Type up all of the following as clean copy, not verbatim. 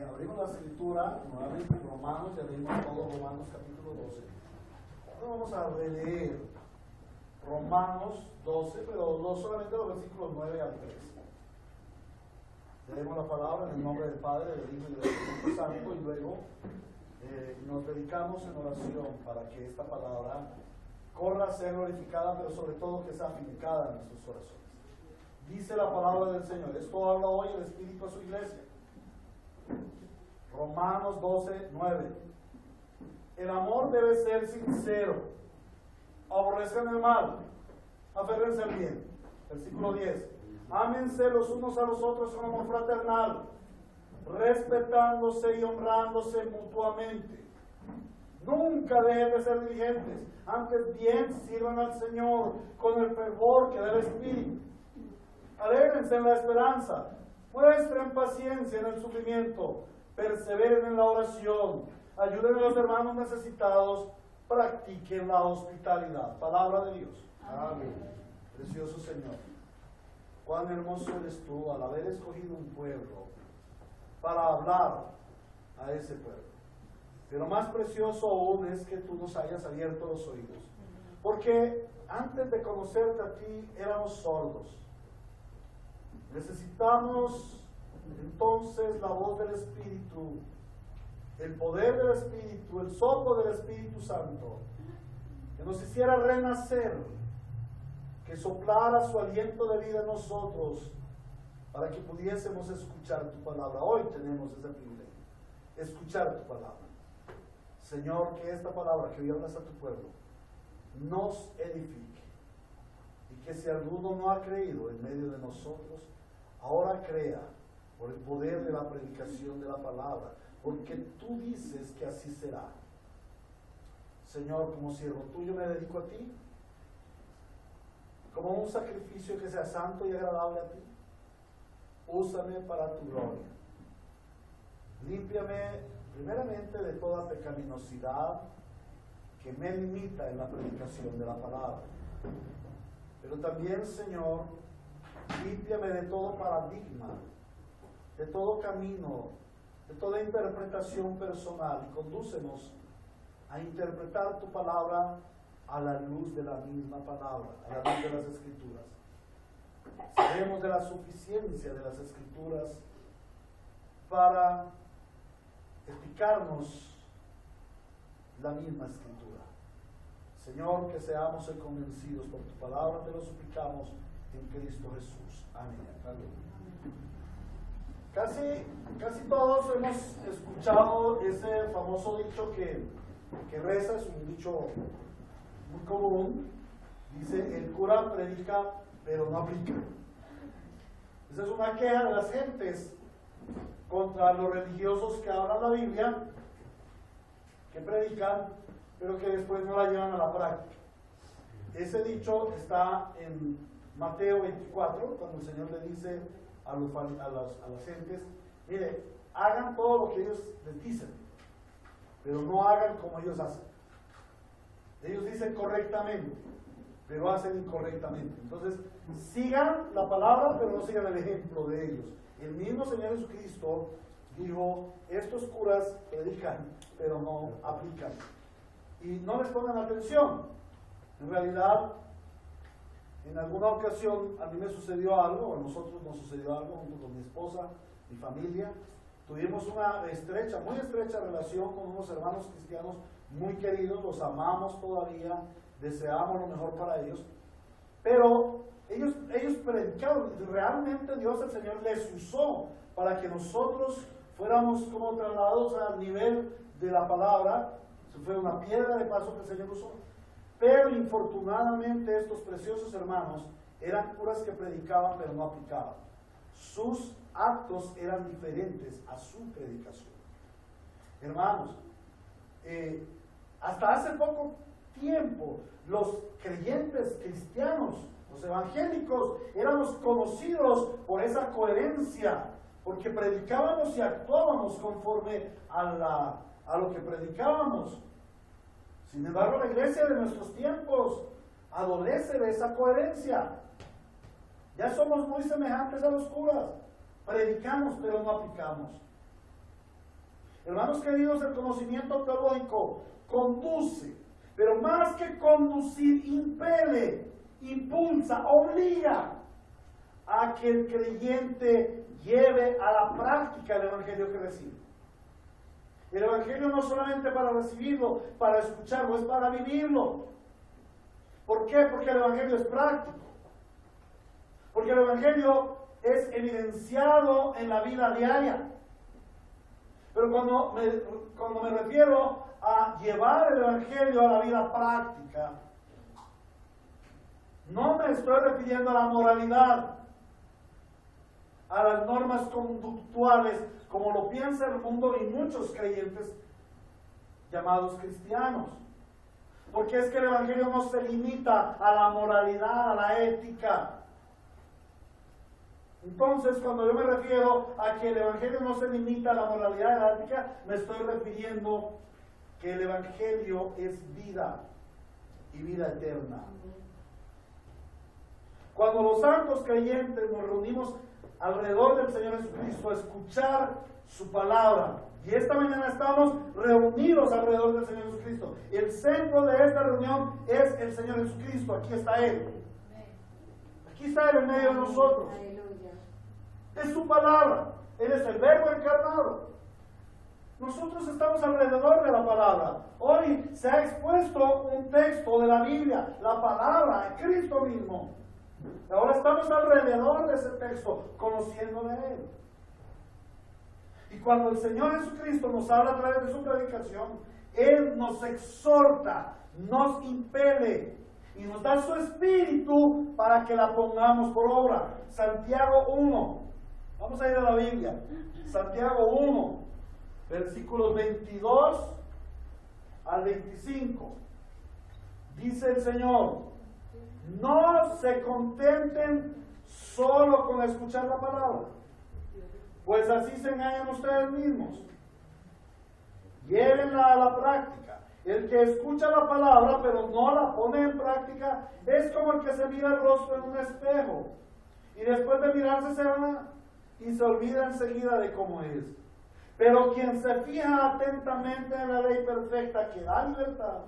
abrimos la escritura, nuevamente en Romanos, ya leímos todo Romanos capítulo 12. Ahora vamos a releer Romanos 12, pero no solamente los versículos 9 al 13. Leemos la palabra en el nombre del Padre, del Hijo y del Espíritu Santo, y luego nos dedicamos en oración para que esta palabra corra a ser glorificada, pero sobre todo que sea afincada en nuestros corazones. Dice la palabra del Señor. Esto habla hoy el Espíritu a su iglesia. Romanos 12, 9. El amor debe ser sincero. Aborrezcan el mal, aférrense al bien. Versículo 10. Ámense los unos a los otros con amor fraternal, respetándose y honrándose mutuamente. Nunca dejen de ser diligentes, antes bien sirvan al Señor con el fervor que da el Espíritu. Alégrense en la esperanza, muestren paciencia en el sufrimiento, perseveren en la oración, ayuden a los hermanos necesitados, practiquen la hospitalidad. Palabra de Dios. Amén. Precioso Señor, cuán hermoso eres tú al haber escogido un pueblo para hablar a ese pueblo. Pero más precioso aún es que tú nos hayas abierto los oídos, porque antes de conocerte a ti éramos sordos. Necesitamos entonces la voz del Espíritu, el poder del Espíritu, el soplo del Espíritu Santo, que nos hiciera renacer, que soplara su aliento de vida en nosotros, para que pudiésemos escuchar tu palabra. Hoy tenemos ese privilegio, escuchar tu palabra. Señor, que esta palabra que hoy hablas a tu pueblo nos edifique, y que si alguno no ha creído en medio de nosotros, ahora crea por el poder de la predicación de la palabra, porque tú dices que así será. Señor, como siervo tuyo me dedico a ti, como un sacrificio que sea santo y agradable a ti. Úsame para tu gloria. Límpiame primeramente de toda pecaminosidad que me limita en la predicación de la palabra. Pero también, Señor, límpiame de todo paradigma, de todo camino, de toda interpretación personal, y condúcenos a interpretar tu palabra a la luz de la misma palabra, a la luz de las Escrituras. Sabemos de la suficiencia de las Escrituras para explicarnos la misma Escritura. Señor, que seamos convencidos por tu palabra, te lo suplicamos en Cristo Jesús. Amén. Casi todos hemos escuchado ese famoso dicho que reza, es un dicho muy común. Dice: el cura predica pero no aplica. Esa es una queja de las gentes contra los religiosos que hablan la Biblia, que predican, pero que después no la llevan a la práctica. Ese dicho está en Mateo 24, cuando el Señor le dice a las gentes: mire, hagan todo lo que ellos les dicen, pero no hagan como ellos hacen. Ellos dicen correctamente, pero hacen incorrectamente. Entonces, sigan la palabra, pero no sigan el ejemplo de ellos. El mismo Señor Jesucristo dijo: estos curas predican, pero no aplican. Y no les pongan atención. En realidad, en alguna ocasión a mí me sucedió algo, a nosotros nos sucedió algo junto con mi esposa, mi familia. Tuvimos una muy estrecha relación con unos hermanos cristianos muy queridos, los amamos todavía, deseamos lo mejor para ellos, pero ellos predicaron. Realmente Dios, el Señor, les usó para que nosotros fuéramos como trasladados al nivel de la palabra. Eso fue una piedra de paso que el Señor usó. Pero infortunadamente estos preciosos hermanos eran curas que predicaban pero no aplicaban. Sus actos eran diferentes a su predicación. Hermanos, hasta hace poco tiempo los creyentes cristianos, los evangélicos, éramos conocidos por esa coherencia, porque predicábamos y actuábamos conforme a lo que predicábamos. Sin embargo, la iglesia de nuestros tiempos adolece de esa coherencia. Ya somos muy semejantes a los curas. Predicamos, pero no aplicamos. Hermanos queridos, el conocimiento teológico conduce, pero más que conducir, impele, impulsa, obliga a que el creyente lleve a la práctica el evangelio que recibe. El evangelio no solamente para recibirlo, para escucharlo, es para vivirlo. ¿Por qué? Porque el evangelio es práctico. Porque el evangelio es evidenciado en la vida diaria. Pero cuando me refiero a llevar el evangelio a la vida práctica, no me estoy refiriendo a la moralidad, a las normas conductuales, como lo piensa el mundo y muchos creyentes llamados cristianos. Porque es que el evangelio no se limita a la moralidad, a la ética. Entonces, cuando yo me refiero a que el evangelio no se limita a la moralidad y a la ética, me estoy refiriendo que el evangelio es vida y vida eterna. Cuando los santos creyentes nos reunimos alrededor del Señor Jesucristo a escuchar su palabra, y esta mañana estamos reunidos alrededor del Señor Jesucristo, el centro de esta reunión es el Señor Jesucristo. Aquí está Él, aquí está Él en medio de nosotros. Es su palabra, Él es el Verbo encarnado. Nosotros estamos alrededor de la palabra. Hoy se ha expuesto un texto de la Biblia, la palabra, Cristo mismo. Ahora estamos alrededor de ese texto, conociendo de Él. Y cuando el Señor Jesucristo nos habla a través de su predicación, Él nos exhorta, nos impele y nos da su espíritu para que la pongamos por obra. Santiago 1. Vamos a ir a la Biblia. Santiago 1, versículos 22 al 25. Dice el Señor: no se contenten solo con escuchar la palabra, pues así se engañan ustedes mismos. Llévenla a la práctica. El que escucha la palabra pero no la pone en práctica es como el que se mira el rostro en un espejo y después de mirarse se va y se olvida enseguida de cómo es. Pero quien se fija atentamente en la ley perfecta que da libertad,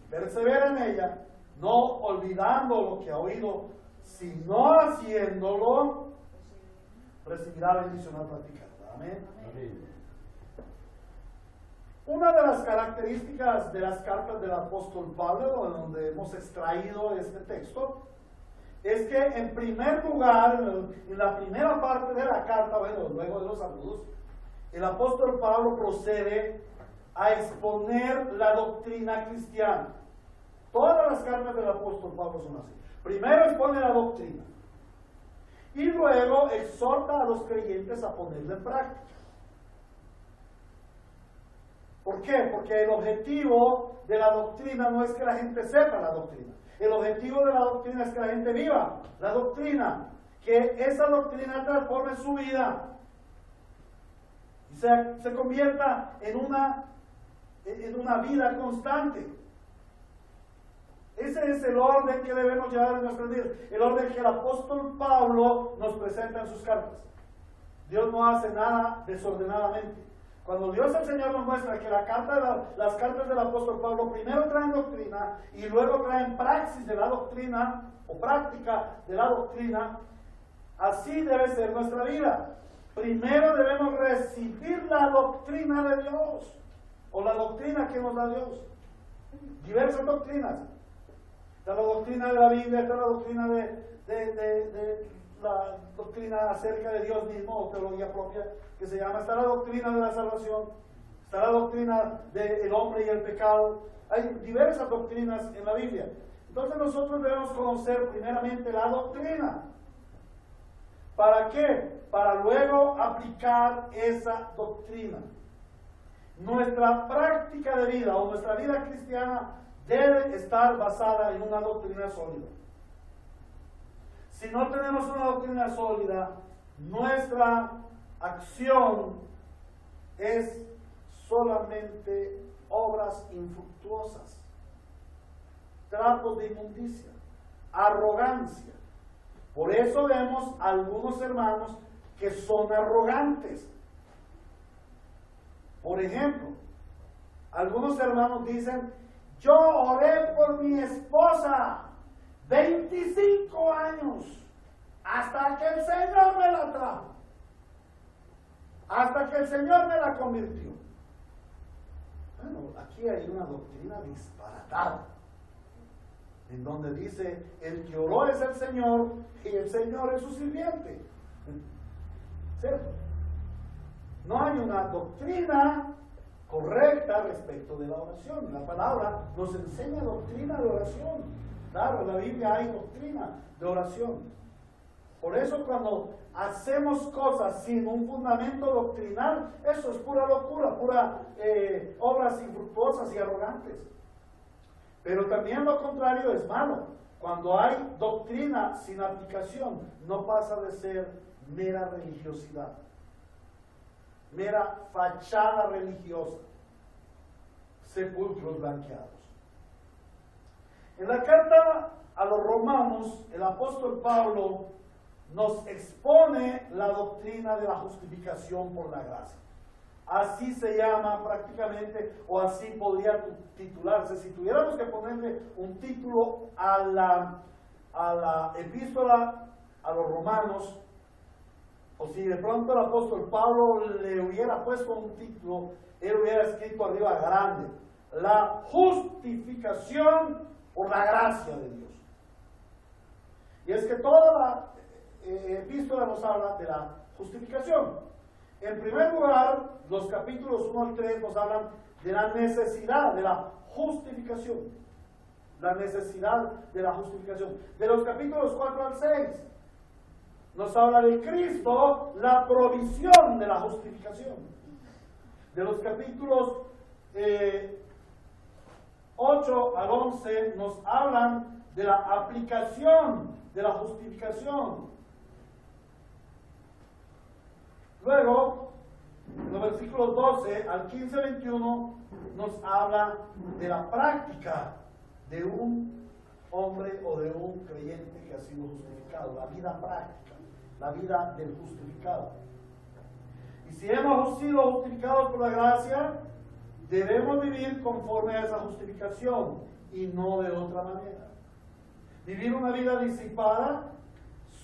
persevera en ella, no olvidando lo que ha oído, sino haciéndolo, recibirá bendición al practicarlo. Amén. Amén. Una de las características de las cartas del apóstol Pablo, en donde hemos extraído este texto, es que en primer lugar, en la primera parte de la carta, bueno, luego de los saludos, el apóstol Pablo procede a exponer la doctrina cristiana. Todas las cartas del apóstol Pablo son así. Primero expone la doctrina y luego exhorta a los creyentes a ponerla en práctica. ¿Por qué? Porque el objetivo de la doctrina no es que la gente sepa la doctrina. El objetivo de la doctrina es que la gente viva la doctrina, que esa doctrina transforme su vida y se convierta en una vida constante. Ese es el orden que debemos llevar en nuestras vidas, el orden que el apóstol Pablo nos presenta en sus cartas. Dios no hace nada desordenadamente. Cuando Dios el Señor nos muestra que las cartas del apóstol Pablo primero traen doctrina y luego traen praxis de la doctrina o práctica de la doctrina, así debe ser nuestra vida. Primero debemos recibir la doctrina de Dios o la doctrina que nos da Dios. Diversas doctrinas. Está la doctrina de la Biblia, está la doctrina la doctrina acerca de Dios mismo o teología propia que se llama, está la doctrina de la salvación, está la doctrina del hombre y el pecado. Hay diversas doctrinas en la Biblia. Entonces nosotros debemos conocer primeramente la doctrina. ¿Para qué? Para luego aplicar esa doctrina. Nuestra práctica de vida o nuestra vida cristiana debe estar basada en una doctrina sólida. Si no tenemos una doctrina sólida, nuestra acción es solamente obras infructuosas, trapos de inmundicia, arrogancia. Por eso vemos algunos hermanos que son arrogantes. Por ejemplo, algunos hermanos dicen, yo oré por mi esposa 25 años hasta que el Señor me la trajo, hasta que el Señor me la convirtió. Bueno, aquí hay una doctrina disparatada, en donde dice, el que oró es el Señor y el Señor es su sirviente. ¿Cierto? No hay una doctrina correcta respecto de la oración. La palabra nos enseña doctrina de oración. Claro, en la Biblia hay doctrina de oración. Por eso cuando hacemos cosas sin un fundamento doctrinal, eso es pura locura, pura obras infructuosas y arrogantes. Pero también lo contrario es malo. Cuando hay doctrina sin aplicación, no pasa de ser mera religiosidad, mera fachada religiosa, sepulcros blanqueados. En la carta a los Romanos, el apóstol Pablo nos expone la doctrina de la justificación por la gracia. Así se llama prácticamente, o así podría titularse. Si tuviéramos que ponerle un título a la epístola a los Romanos, o si de pronto el apóstol Pablo le hubiera puesto un título, él hubiera escrito arriba grande, la justificación por la gracia de Dios. Y es que toda la epístola nos habla de la justificación. En primer lugar, los capítulos 1 al 3 nos hablan de la necesidad de la justificación. La necesidad de la justificación. De los capítulos 4 al 6 nos habla de Cristo, la provisión de la justificación. De los capítulos 8 al 11 nos hablan de la aplicación de la justificación. Luego, en los versículos 12 al 15-21 nos habla de la práctica de un hombre o de un creyente que ha sido justificado, la vida práctica, la vida del justificado. Y si hemos sido justificados por la gracia, debemos vivir conforme a esa justificación y no de otra manera. Vivir una vida disipada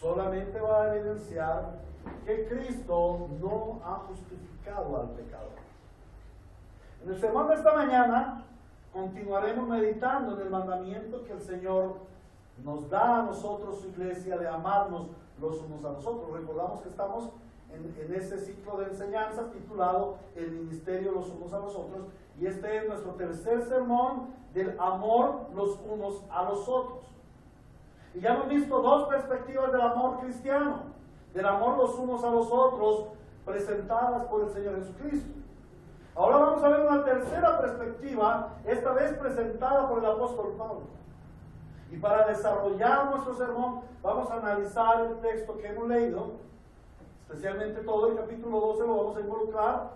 solamente va a evidenciar que Cristo no ha justificado al pecador. En el sermón de esta mañana continuaremos meditando en el mandamiento que el Señor nos da a nosotros, su iglesia, de amarnos los unos a los otros. Recordamos que estamos en ese ciclo de enseñanza titulado El ministerio los unos a los otros, y este es nuestro tercer sermón del amor los unos a los otros. Y ya hemos visto dos perspectivas del amor cristiano, del amor los unos a los otros, presentadas por el Señor Jesucristo. Ahora vamos a ver una tercera perspectiva, esta vez presentada por el apóstol Pablo. Y para desarrollar nuestro sermón, vamos a analizar el texto que hemos leído, especialmente todo el capítulo 12 lo vamos a involucrar,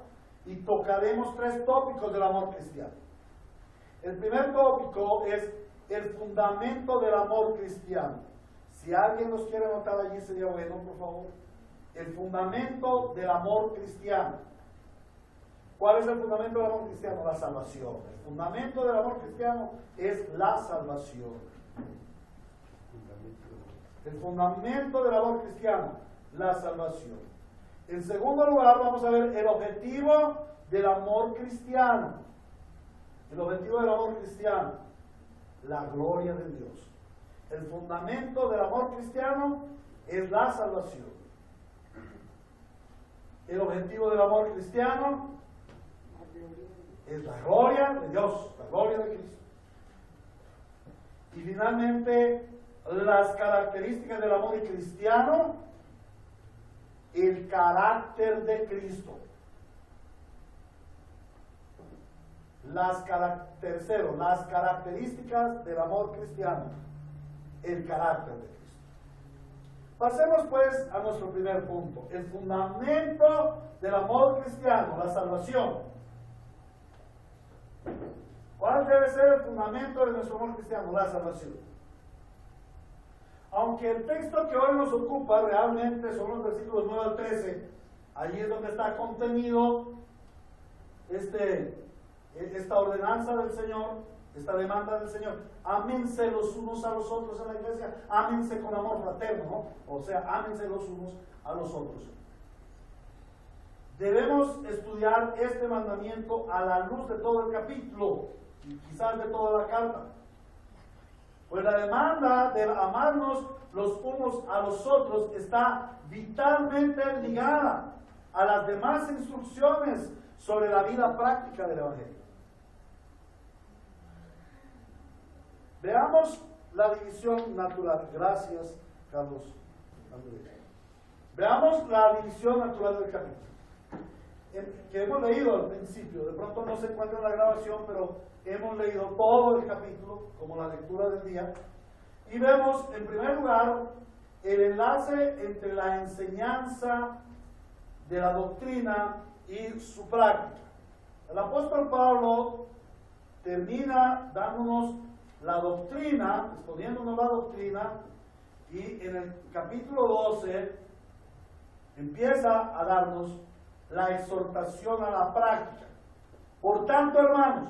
y tocaremos tres tópicos del amor cristiano. El primer tópico es el fundamento del amor cristiano. Si alguien los quiere anotar allí sería bueno, por favor. El fundamento del amor cristiano. ¿Cuál es el fundamento del amor cristiano? La salvación. El fundamento del amor cristiano es la salvación. El fundamento del amor cristiano, la salvación. En segundo lugar, vamos a ver el objetivo del amor cristiano. El objetivo del amor cristiano, la gloria de Dios. El fundamento del amor cristiano es la salvación. El objetivo del amor cristiano es la gloria de Dios, la gloria de Cristo. Y finalmente, las características del amor cristiano, el carácter de Cristo. Tercero, las características del amor cristiano, el carácter de Cristo. Pasemos pues a nuestro primer punto, el fundamento del amor cristiano, la salvación. ¿Cuál debe ser el fundamento de nuestro amor cristiano? La salvación. Aunque el texto que hoy nos ocupa realmente son los versículos 9 al 13, allí es donde está contenido esta ordenanza del Señor, esta demanda del Señor. Ámense los unos a los otros en la iglesia, ámense con amor fraterno, ¿no? O sea, ámense los unos a los otros. Debemos estudiar este mandamiento a la luz de todo el capítulo y quizás de toda la carta. Pues la demanda de amarnos los unos a los otros está vitalmente ligada a las demás instrucciones sobre la vida práctica del Evangelio. Veamos la división natural. Gracias, Carlos. Veamos la división natural del capítulo, que hemos leído al principio. De pronto no se encuentra en la grabación, pero hemos leído todo el capítulo como la lectura del día, y vemos en primer lugar el enlace entre la enseñanza de la doctrina y su práctica. El apóstol Pablo termina dándonos la doctrina, exponiéndonos la doctrina, y en el capítulo 12 empieza a darnos la exhortación a la práctica. Por tanto, hermanos,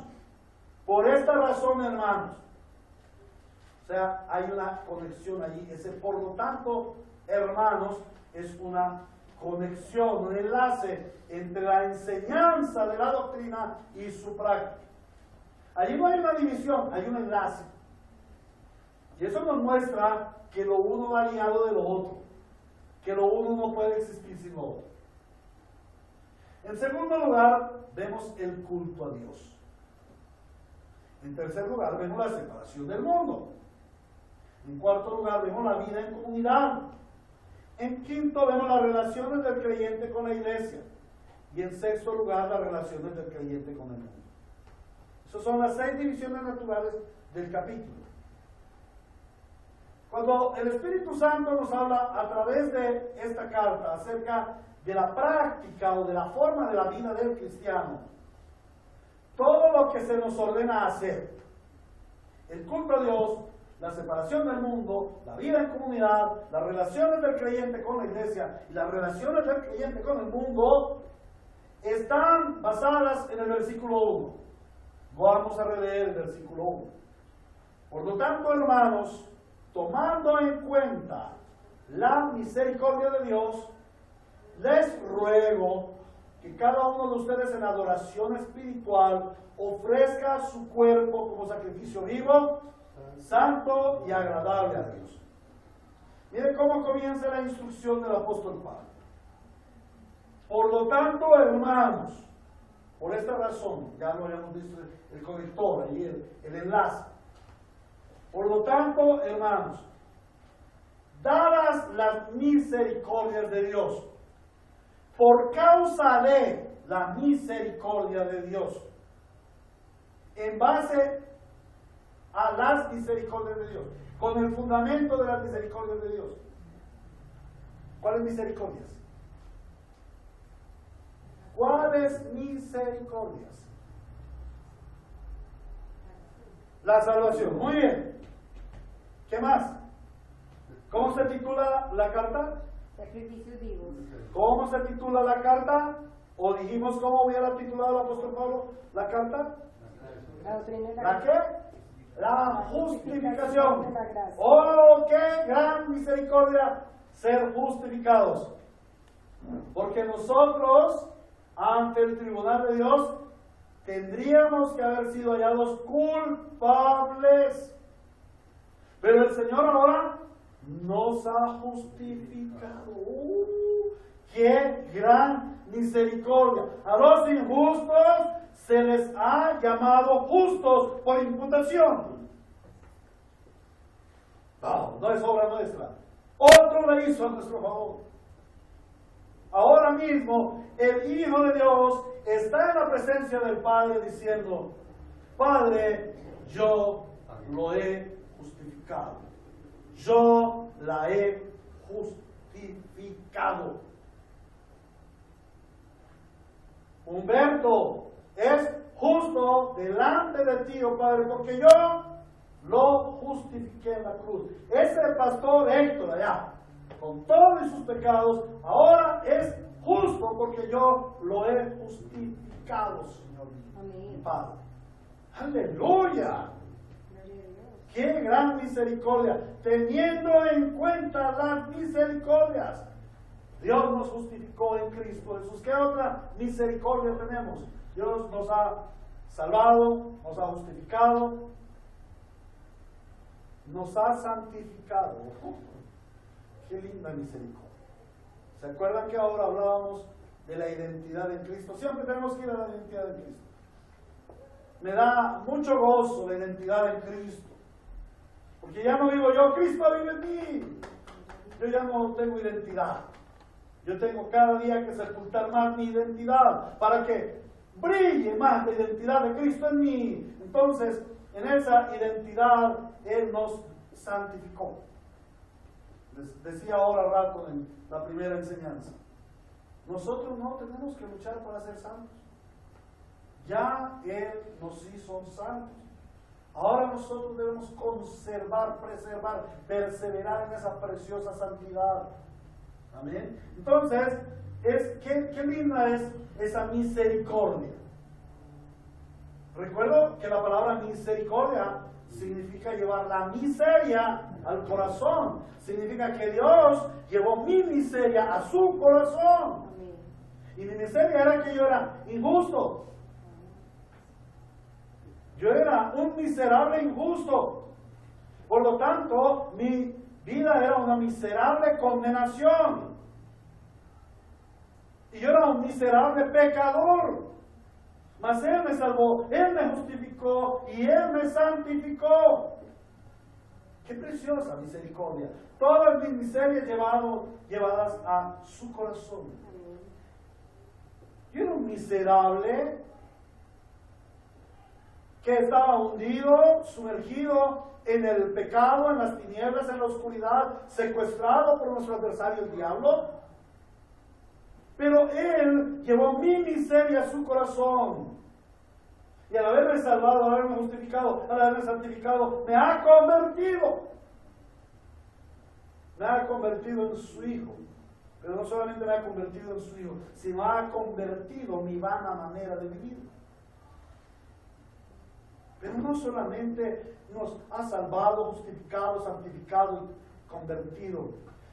por esta razón, hermanos, o sea, hay una conexión allí. Ese por lo tanto, hermanos, es una conexión, un enlace entre la enseñanza de la doctrina y su práctica. Allí no hay una división, hay un enlace. Y eso nos muestra que lo uno va ligado de lo otro, que lo uno no puede existir sin lo otro. En segundo lugar, vemos el culto a Dios. En tercer lugar, vemos la separación del mundo. En cuarto lugar, vemos la vida en comunidad. En quinto, vemos las relaciones del creyente con la iglesia. Y en sexto lugar, las relaciones del creyente con el mundo. Esas son las 6 divisiones naturales del capítulo. Cuando el Espíritu Santo nos habla a través de esta carta acerca de la práctica o de la forma de la vida del cristiano, todo lo que se nos ordena hacer, el culto a Dios, la separación del mundo, la vida en comunidad, las relaciones del creyente con la iglesia y las relaciones del creyente con el mundo, están basadas en el versículo 1. Vamos a releer el versículo 1. Por lo tanto, hermanos, tomando en cuenta la misericordia de Dios, les ruego que cada uno de ustedes en adoración espiritual ofrezca su cuerpo como sacrificio vivo, santo y agradable a Dios. Miren cómo comienza la instrucción del apóstol Pablo. Por lo tanto, hermanos, por esta razón, ya lo habíamos visto el conector y el enlace. Por lo tanto, hermanos, dadas las misericordias de Dios, por causa de la misericordia de Dios, en base a las misericordias de Dios, con el fundamento de las misericordias de Dios. ¿Cuáles misericordias? ¿Cuáles misericordias? La salvación. Muy bien. ¿Qué más? ¿Cómo se titula la carta? Sacrificios vivos. ¿Cómo se titula la carta? ¿O dijimos cómo hubiera titulado el apóstol Pablo la carta? La doctrina de ¿La qué? La justificación. de la gracia. ¡Oh, qué gran misericordia ser justificados! Porque nosotros, ante el tribunal de Dios, tendríamos que haber sido hallados culpables. Pero el Señor ahora nos ha justificado. ¡Qué gran misericordia! A los injustos se les ha llamado justos por imputación. No es obra nuestra. Otro la hizo a nuestro favor. Ahora mismo el Hijo de Dios está en la presencia del Padre diciendo: Padre, yo lo he justificado. Yo la he justificado. Humberto es justo delante de ti, oh Padre, porque yo lo justifiqué en la cruz. Ese pastor Héctor allá, con todos sus pecados, ahora es justo porque yo lo he justificado, Señor mío, Amén. mi Padre. Aleluya. Gloria a Dios. ¡Qué gran misericordia! Teniendo en cuenta las misericordias. Dios nos justificó en Cristo Jesús. ¿Qué otra misericordia tenemos? Dios nos ha salvado, nos ha justificado, nos ha santificado. ¡Qué linda misericordia! ¿Se acuerdan que ahora hablábamos de la identidad en Cristo? Siempre tenemos que ir a la identidad en Cristo. Me da mucho gozo la identidad en Cristo. Porque ya no vivo yo, Cristo vive en mí. Yo ya no tengo identidad. Yo tengo cada día que sepultar más mi identidad para que brille más la identidad de Cristo en mí. Entonces, en esa identidad Él nos santificó. Les decía ahora rato en la primera enseñanza. Nosotros no tenemos que luchar para ser santos. Ya Él nos hizo santos. Ahora nosotros debemos conservar, preservar, perseverar en esa preciosa santidad. Amén. Entonces, qué linda es esa misericordia. Recuerdo que la palabra misericordia significa llevar la miseria al corazón. Significa que Dios llevó mi miseria a su corazón. Amén. Y mi miseria era que yo era injusto. Yo era un miserable injusto. Por lo tanto, mi vida era una miserable condenación. Y yo era un miserable pecador. Mas Él me salvó, Él me justificó y Él me santificó. Qué preciosa misericordia. Todas mis miserias llevadas a su corazón. Amén. Yo era un miserable que estaba hundido, sumergido en el pecado, en las tinieblas, en la oscuridad, secuestrado por nuestro adversario el diablo. Pero Él llevó mi miseria a su corazón. Y al haberme salvado, al haberme justificado, al haberme santificado, me ha convertido. Me ha convertido en su hijo. Pero no solamente me ha convertido en su hijo, sino ha convertido mi vana manera de vivir. Pero no solamente nos ha salvado, justificado, santificado y convertido,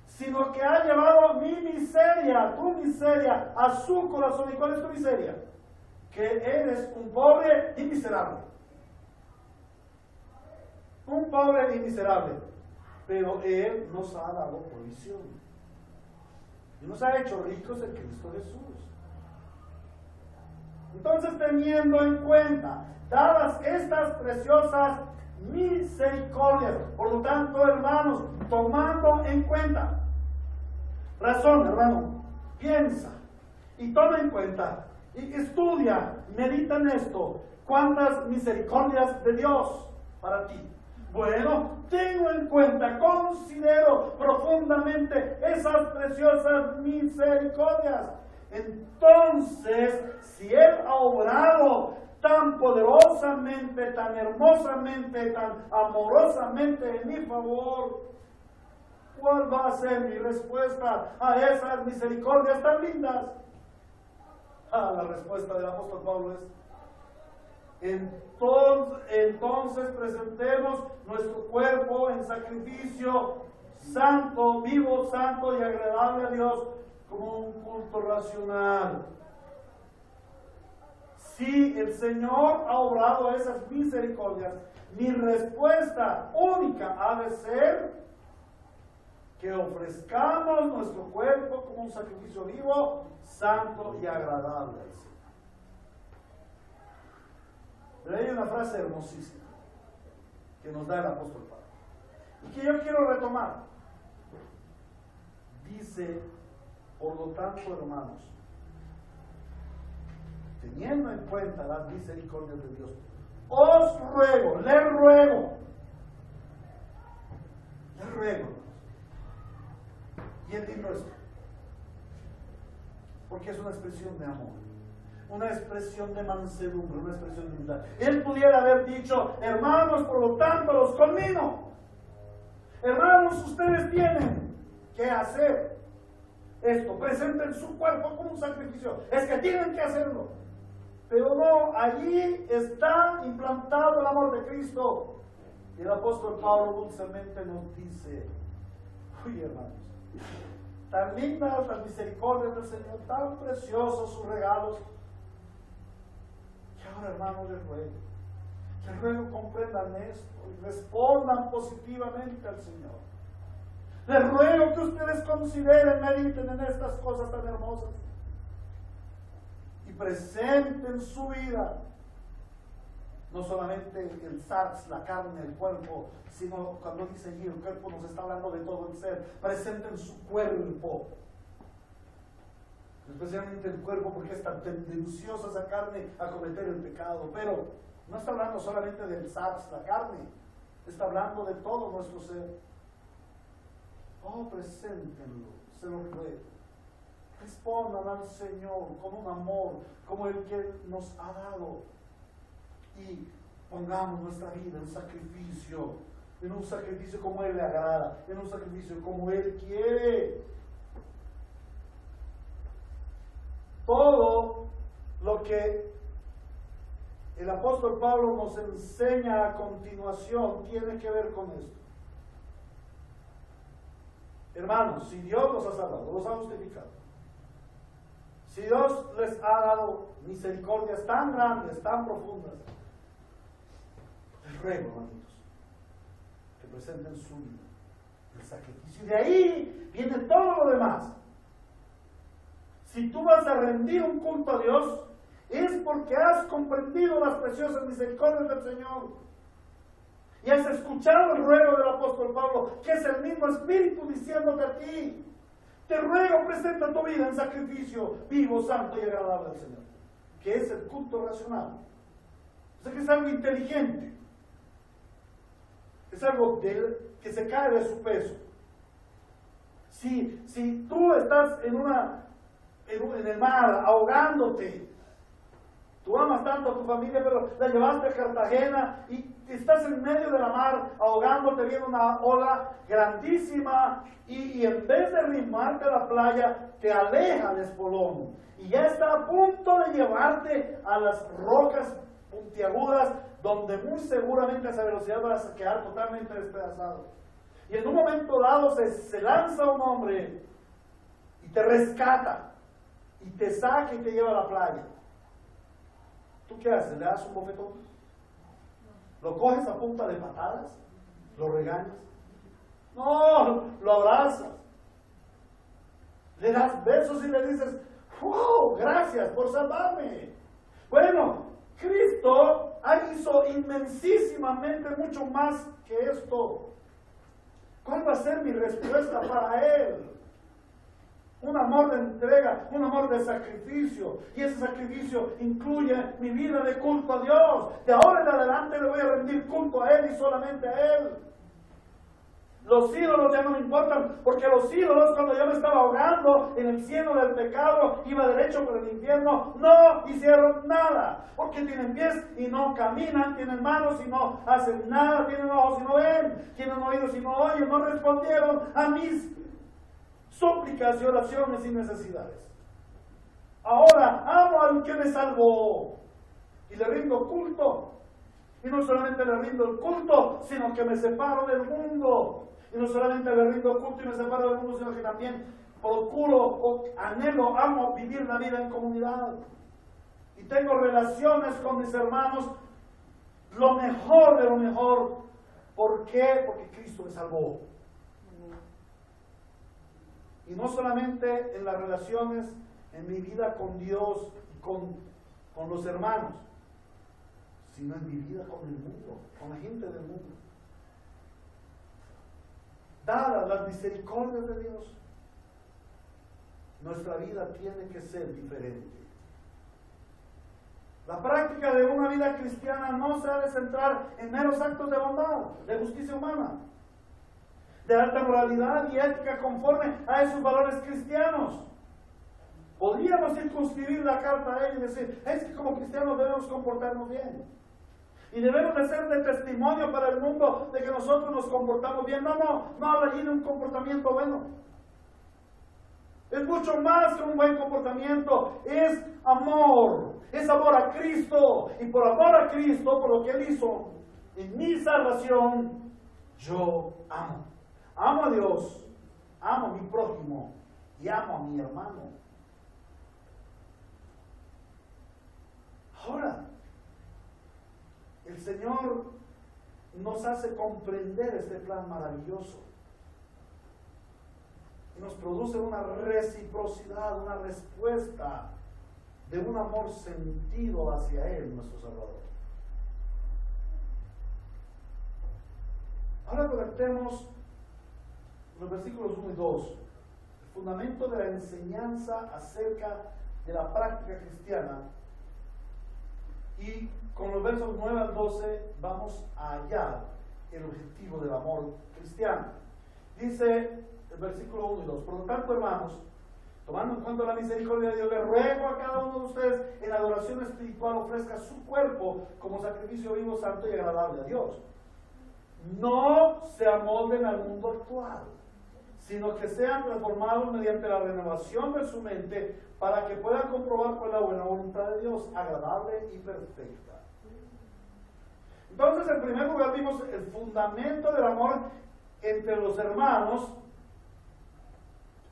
sino que ha llevado mi miseria, tu miseria, a su corazón. ¿Y cuál es tu miseria? Que eres un pobre y miserable. Un pobre y miserable. Pero Él nos ha dado provisión. Y nos ha hecho ricos en Cristo Jesús. Entonces, teniendo en cuenta, dadas estas preciosas misericordias, por lo tanto, hermanos, tomando en cuenta, razón, hermano, piensa y toma en cuenta y estudia, medita en esto, cuántas misericordias de Dios para ti. Bueno, tengo en cuenta, considero profundamente esas preciosas misericordias. Entonces, si Él ha obrado tan poderosamente, tan hermosamente, tan amorosamente en mi favor, ¿cuál va a ser mi respuesta a esas misericordias tan lindas? La respuesta del apóstol Pablo es: entonces presentemos nuestro cuerpo en sacrificio santo, vivo, santo y agradable a Dios, como un culto racional. Si el Señor ha obrado esas misericordias, mi respuesta única ha de ser que ofrezcamos nuestro cuerpo como un sacrificio vivo, santo y agradable al Señor. Pero hay una frase hermosísima que nos da el apóstol Pablo y que yo quiero retomar. Dice: por lo tanto, hermanos, teniendo en cuenta las misericordias de Dios, os ruego, le ruego, y es lindo esto, porque es una expresión de amor, una expresión de mansedumbre, una expresión de humildad. Él pudiera haber dicho: hermanos, por lo tanto, los conmino, hermanos, ustedes tienen que hacer. esto, presenten su cuerpo como un sacrificio. Es que tienen que hacerlo. Pero no, allí está implantado el amor de Cristo. Y el apóstol Pablo dulcemente nos dice, uy hermanos, tan lindas las misericordias del Señor, tan preciosos sus regalos. Y ahora hermanos les ruego comprendan esto y respondan positivamente al Señor. Les ruego que ustedes consideren, mediten en estas cosas tan hermosas y presenten su vida, no solamente el sarx, la carne, el cuerpo, sino cuando dice allí el cuerpo nos está hablando de todo el ser. Presenten su cuerpo, especialmente el cuerpo, porque es tan tendenciosa esa carne a cometer el pecado. Pero no está hablando solamente del sarx, la carne, está hablando de todo nuestro ser. Oh, preséntenlo, se lo ruego. Respondan al Señor con un amor como el que nos ha dado. Y pongamos nuestra vida en sacrificio, en un sacrificio como Él le agrada, en un sacrificio como Él quiere. Todo lo que el apóstol Pablo nos enseña a continuación tiene que ver con esto. Hermanos, si Dios los ha salvado, los ha justificado, si Dios les ha dado misericordias tan grandes, tan profundas, les ruego, hermanitos, que presenten su vida, el sacrificio. Y de ahí viene todo lo demás. Si tú vas a rendir un culto a Dios, es porque has comprendido las preciosas misericordias del Señor. Y has escuchado el ruego del apóstol Pablo, que es el mismo Espíritu diciéndote a ti: te ruego, presenta tu vida en sacrificio vivo, santo y agradable al Señor, que es el culto racional. O sea que es algo inteligente, es algo que se cae de su peso. Si tú estás en el mar ahogándote, tú amas tanto a tu familia, pero la llevaste a Cartagena y estás en medio de la mar ahogándote, viene una ola grandísima y en vez de arrimarte a la playa, te aleja el espolón y ya está a punto de llevarte a las rocas puntiagudas, donde muy seguramente a esa velocidad vas a quedar totalmente despedazado. Y en un momento dado se lanza un hombre y te rescata y te saca y te lleva a la playa. ¿Tú qué haces? ¿Le das un bofetón? ¿Lo coges a punta de patadas? ¿Lo regañas? No, lo abrazas. Le das besos y le dices: ¡wow! Gracias por salvarme. Bueno, Cristo hizo inmensísimamente mucho más que esto. ¿Cuál va a ser mi respuesta para Él? Un amor de entrega, un amor de sacrificio. Y ese sacrificio incluye mi vida de culto a Dios. De ahora en adelante le voy a rendir culto a Él y solamente a Él. Los ídolos ya no me importan, porque los ídolos, cuando yo me estaba ahogando en el cielo del pecado, iba derecho por el infierno, no hicieron nada. Porque tienen pies y no caminan, tienen manos y no hacen nada, tienen ojos y no ven, tienen oídos y no oyen, no respondieron a mis súplicas y oraciones y necesidades. Ahora amo al que me salvó y le rindo culto. Y no solamente le rindo el culto, sino que me separo del mundo. Y no solamente le rindo culto y me separo del mundo, sino que también procuro, anhelo, amo vivir la vida en comunidad. Y tengo relaciones con mis hermanos, lo mejor de lo mejor. ¿Por qué? Porque Cristo me salvó. Y no solamente en las relaciones, en mi vida con Dios y con los hermanos, sino en mi vida con el mundo, con la gente del mundo. Dadas las misericordias de Dios, nuestra vida tiene que ser diferente. La práctica de una vida cristiana no se ha de centrar en meros actos de bondad, de justicia humana, de alta moralidad y ética conforme a esos valores cristianos. Podríamos circunscribir la carta a él y decir: es que como cristianos debemos comportarnos bien. Y debemos de ser de testimonio para el mundo de que nosotros nos comportamos bien. No habla allí de un comportamiento bueno. Es mucho más que un buen comportamiento, es amor a Cristo. Y por amor a Cristo, por lo que Él hizo en mi salvación, yo amo. Amo a Dios, amo a mi prójimo y amo a mi hermano. Ahora, el Señor nos hace comprender este plan maravilloso. Y nos produce una reciprocidad, una respuesta de un amor sentido hacia Él, nuestro Salvador. Ahora conectemos los versículos 1 y 2, el fundamento de la enseñanza acerca de la práctica cristiana, y con los versos 9 al 12 vamos a hallar el objetivo del amor cristiano. Dice el versículo 1 y 2, por lo tanto, hermanos, tomando en cuenta la misericordia de Dios, le ruego a cada uno de ustedes en adoración espiritual ofrezca su cuerpo como sacrificio vivo, santo y agradable a Dios. No se amolden al mundo actual, sino que sean transformados mediante la renovación de su mente para que puedan comprobar cuál es la buena voluntad de Dios, agradable y perfecta. Entonces, en primer lugar, vimos el fundamento del amor entre los hermanos,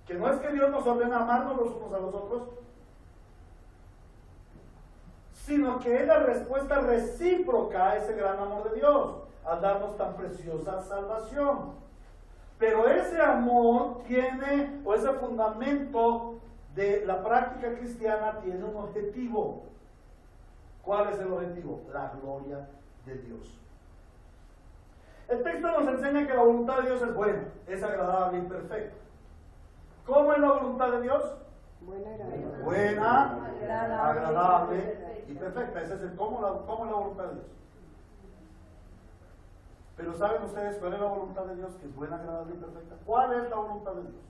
que no es que Dios nos ordena amarnos los unos a los otros, sino que es la respuesta recíproca a ese gran amor de Dios, al darnos tan preciosa salvación. Pero ese amor tiene, o ese fundamento de la práctica cristiana tiene un objetivo. ¿Cuál es el objetivo? La gloria de Dios. El texto nos enseña que la voluntad de Dios es buena, es agradable y perfecta. ¿Cómo es la voluntad de Dios? Buena, agradable y perfecta. Ese es el cómo es la voluntad de Dios. Pero ¿saben ustedes cuál es la voluntad de Dios? Que es buena, agradable y perfecta. ¿Cuál es la voluntad de Dios?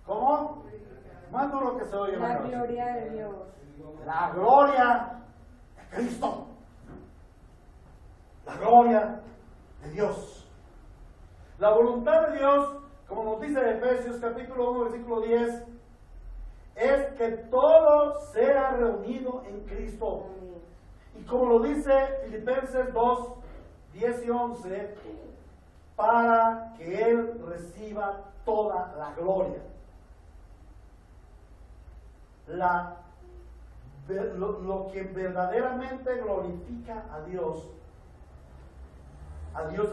¿Cómo? Más duro que se oye. La gloria de Dios. La gloria de Cristo. La gloria de Dios. La voluntad de Dios, como nos dice Efesios capítulo 1, versículo 10, es que todo sea reunido en Cristo. Y como lo dice Filipenses 2, 10 y 11, para que Él reciba toda la gloria. Lo que verdaderamente glorifica a Dios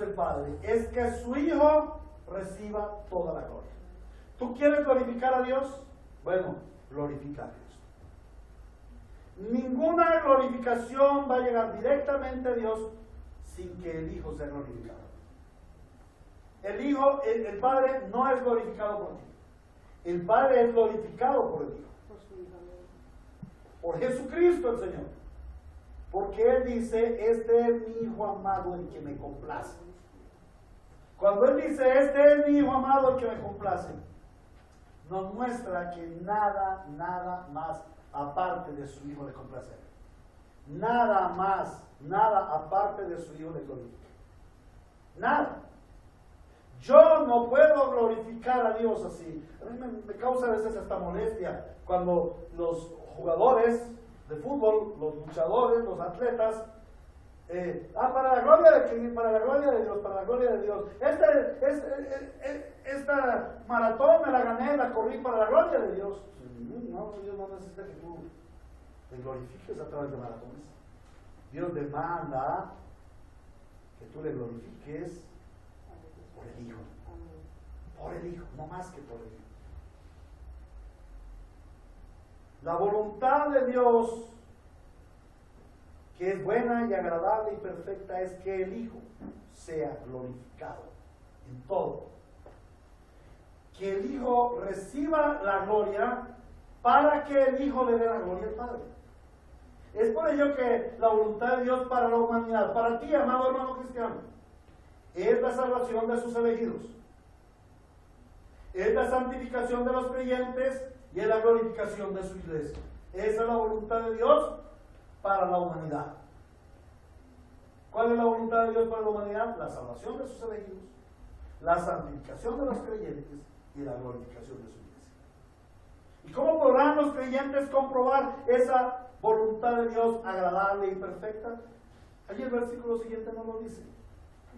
el Padre, es que su Hijo reciba toda la gloria. ¿Tú quieres glorificar a Dios? Bueno, glorifica a Dios. Ninguna glorificación va a llegar directamente a Dios sin que el Hijo sea glorificado. El Padre no es glorificado por ti. El Padre es glorificado por el Hijo. Por Jesucristo el Señor. Porque Él dice, este es mi Hijo amado el que me complace. Cuando Él dice, este es mi Hijo amado el que me complace, nos muestra que nada más aparte de su Hijo le complace. Nada más, nada aparte de su Hijo le glorifica. Nada. Yo no puedo glorificar a Dios así. A mí me causa a veces esta molestia cuando los jugadores de fútbol, los luchadores, los atletas, para la gloria de Dios, para la gloria de Dios. Esta maratón me la gané, la corrí para la gloria de Dios. No, Dios no necesita que tú te glorifiques a través de maratones. Dios demanda que tú le glorifiques por el Hijo. Por el Hijo, no más que por el Hijo. La voluntad de Dios, que es buena y agradable y perfecta, es que el Hijo sea glorificado en todo. Que el Hijo reciba la gloria para que el Hijo le dé la gloria al Padre. Es por ello que la voluntad de Dios para la humanidad, para ti, amado hermano cristiano, es la salvación de sus elegidos. Es la santificación de los creyentes y es la glorificación de su iglesia. Esa es la voluntad de Dios para la humanidad. ¿Cuál es la voluntad de Dios para la humanidad? La salvación de sus elegidos, la santificación de los creyentes y la glorificación de su iglesia. ¿Y cómo podrán los creyentes comprobar esa voluntad de Dios agradable y perfecta? Allí el versículo siguiente nos lo dice.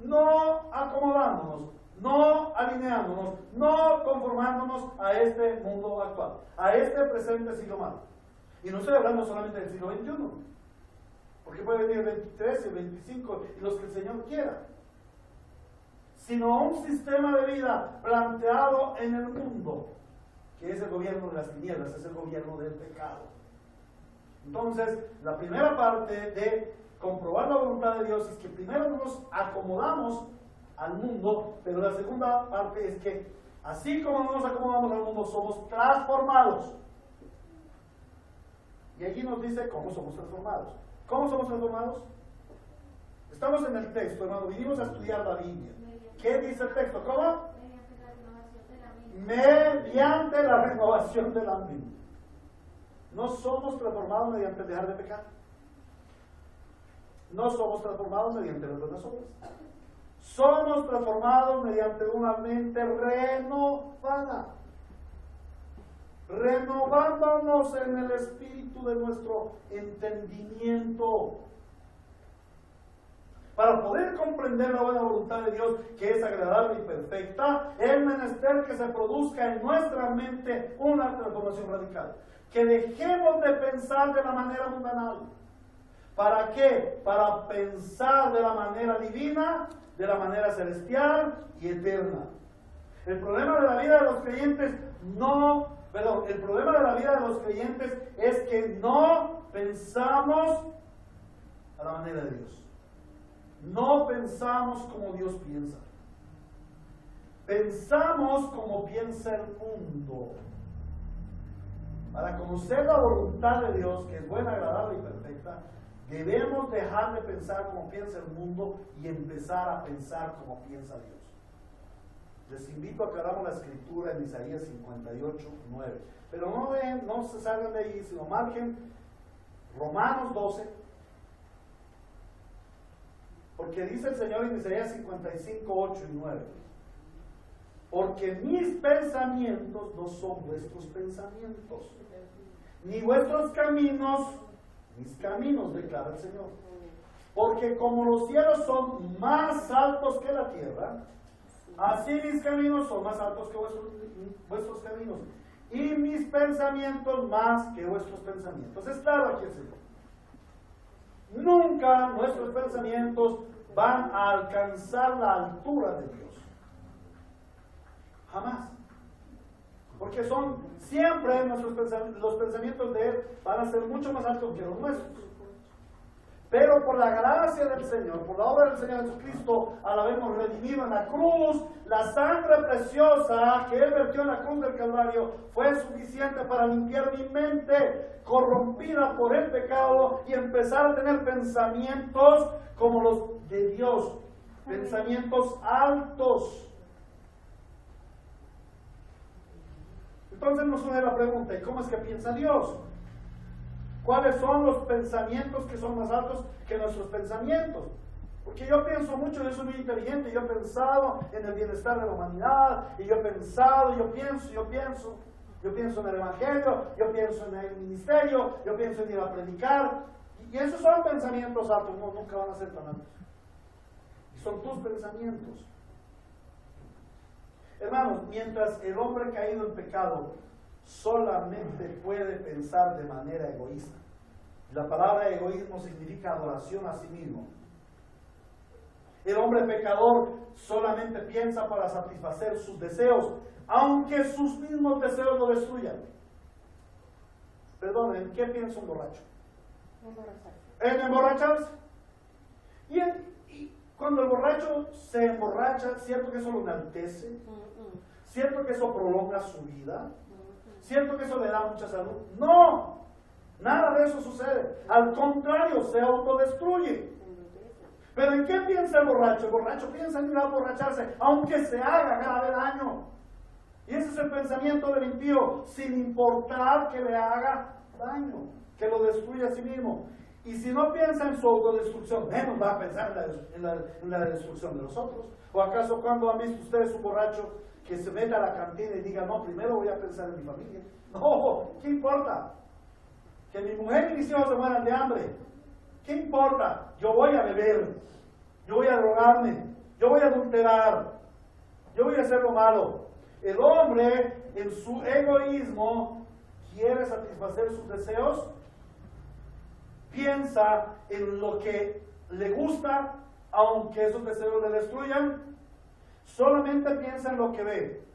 No acomodándonos, no alineándonos, no conformándonos a este mundo actual, a este presente siglo malo. Y no estoy hablando solamente del siglo XXI, porque puede venir el 23, el 25 y los que el Señor quiera, sino un sistema de vida planteado en el mundo, que es el gobierno de las tinieblas, es el gobierno del pecado. Entonces, la primera parte de comprobar la voluntad de Dios es que primero nos acomodamos al mundo, pero la segunda parte es que así como nos acomodamos al mundo, somos transformados. Y allí nos dice cómo somos transformados. ¿Cómo somos transformados? Estamos en el texto, hermano, vinimos a estudiar la Biblia. ¿Qué dice el texto? ¿Cómo? Mediante la renovación de la mente. No somos transformados mediante dejar de pecar. No somos transformados mediante las buenas obras. Somos transformados mediante una mente renovada. Renovándonos en el espíritu de nuestro entendimiento. Para poder comprender la buena voluntad de Dios, que es agradable y perfecta, es menester que se produzca en nuestra mente una transformación radical. Que dejemos de pensar de la manera mundanal. ¿Para qué? Para pensar de la manera divina, de la manera celestial y eterna. El problema de la vida de los creyentes el problema de la vida de los creyentes es que no pensamos a la manera de Dios. No pensamos como Dios piensa. Pensamos como piensa el mundo. Para conocer la voluntad de Dios, que es buena, agradable y perfecta, debemos dejar de pensar como piensa el mundo y empezar a pensar como piensa Dios. Les invito a que hagamos la escritura en Isaías 58, 9. Pero no se salgan de ahí, sino marquen Romanos 12. Porque dice el Señor en Isaías 55, 8 y 9. Porque mis pensamientos no son vuestros pensamientos, ni vuestros caminos, mis caminos, declara el Señor. Porque como los cielos son más altos que la tierra, así mis caminos son más altos que vuestros caminos, y mis pensamientos más que vuestros pensamientos. Es claro aquí el Señor. Nunca nuestros pensamientos van a alcanzar la altura de Dios. Jamás. Porque son siempre los pensamientos de Él van a ser mucho más altos que los nuestros. Pero por la gracia del Señor, por la obra del Señor Jesucristo, al habernos redimido en la cruz, la sangre preciosa que Él vertió en la cruz del Calvario fue suficiente para limpiar mi mente corrompida por el pecado y empezar a tener pensamientos como los de Dios, pensamientos altos. Entonces nos surge la pregunta, ¿y cómo es que piensa Dios? ¿Cuáles son los pensamientos que son más altos que nuestros pensamientos? Porque yo pienso mucho, yo soy muy inteligente, yo he pensado en el bienestar de la humanidad, y yo he pensado, yo pienso en el Evangelio, yo pienso en el ministerio, yo pienso en ir a predicar, y esos son pensamientos altos, no, nunca van a ser tan altos. Y son tus pensamientos. Hermanos, mientras el hombre caído en pecado solamente puede pensar de manera egoísta. La palabra egoísmo significa adoración a sí mismo. El hombre pecador solamente piensa para satisfacer sus deseos, aunque sus mismos deseos lo destruyan. Perdón, ¿en qué piensa un borracho? ¿En emborracharse? Y cuando el borracho se emborracha, ¿cierto que eso lo enaltece? ¿Cierto que eso prolonga su vida? ¿Cierto que eso le da mucha salud? No, nada de eso sucede. Al contrario, se autodestruye. ¿Pero en qué piensa el borracho? El borracho piensa en ir a emborracharse, aunque se haga grave daño. Y ese es el pensamiento del impío, sin importar que le haga daño, que lo destruya a sí mismo. Y si no piensa en su autodestrucción, menos va a pensar en la destrucción de los otros. ¿O acaso cuando han visto ustedes un borracho que se meta a la cantina y diga, no, primero voy a pensar en mi familia. No, ¿qué importa? Que mi mujer y mis hijos se mueran de hambre. ¿Qué importa? Yo voy a beber, yo voy a drogarme, yo voy a adulterar, yo voy a hacer lo malo. El hombre, en su egoísmo, quiere satisfacer sus deseos, piensa en lo que le gusta, aunque esos deseos le destruyan, solamente piensa en lo que ve.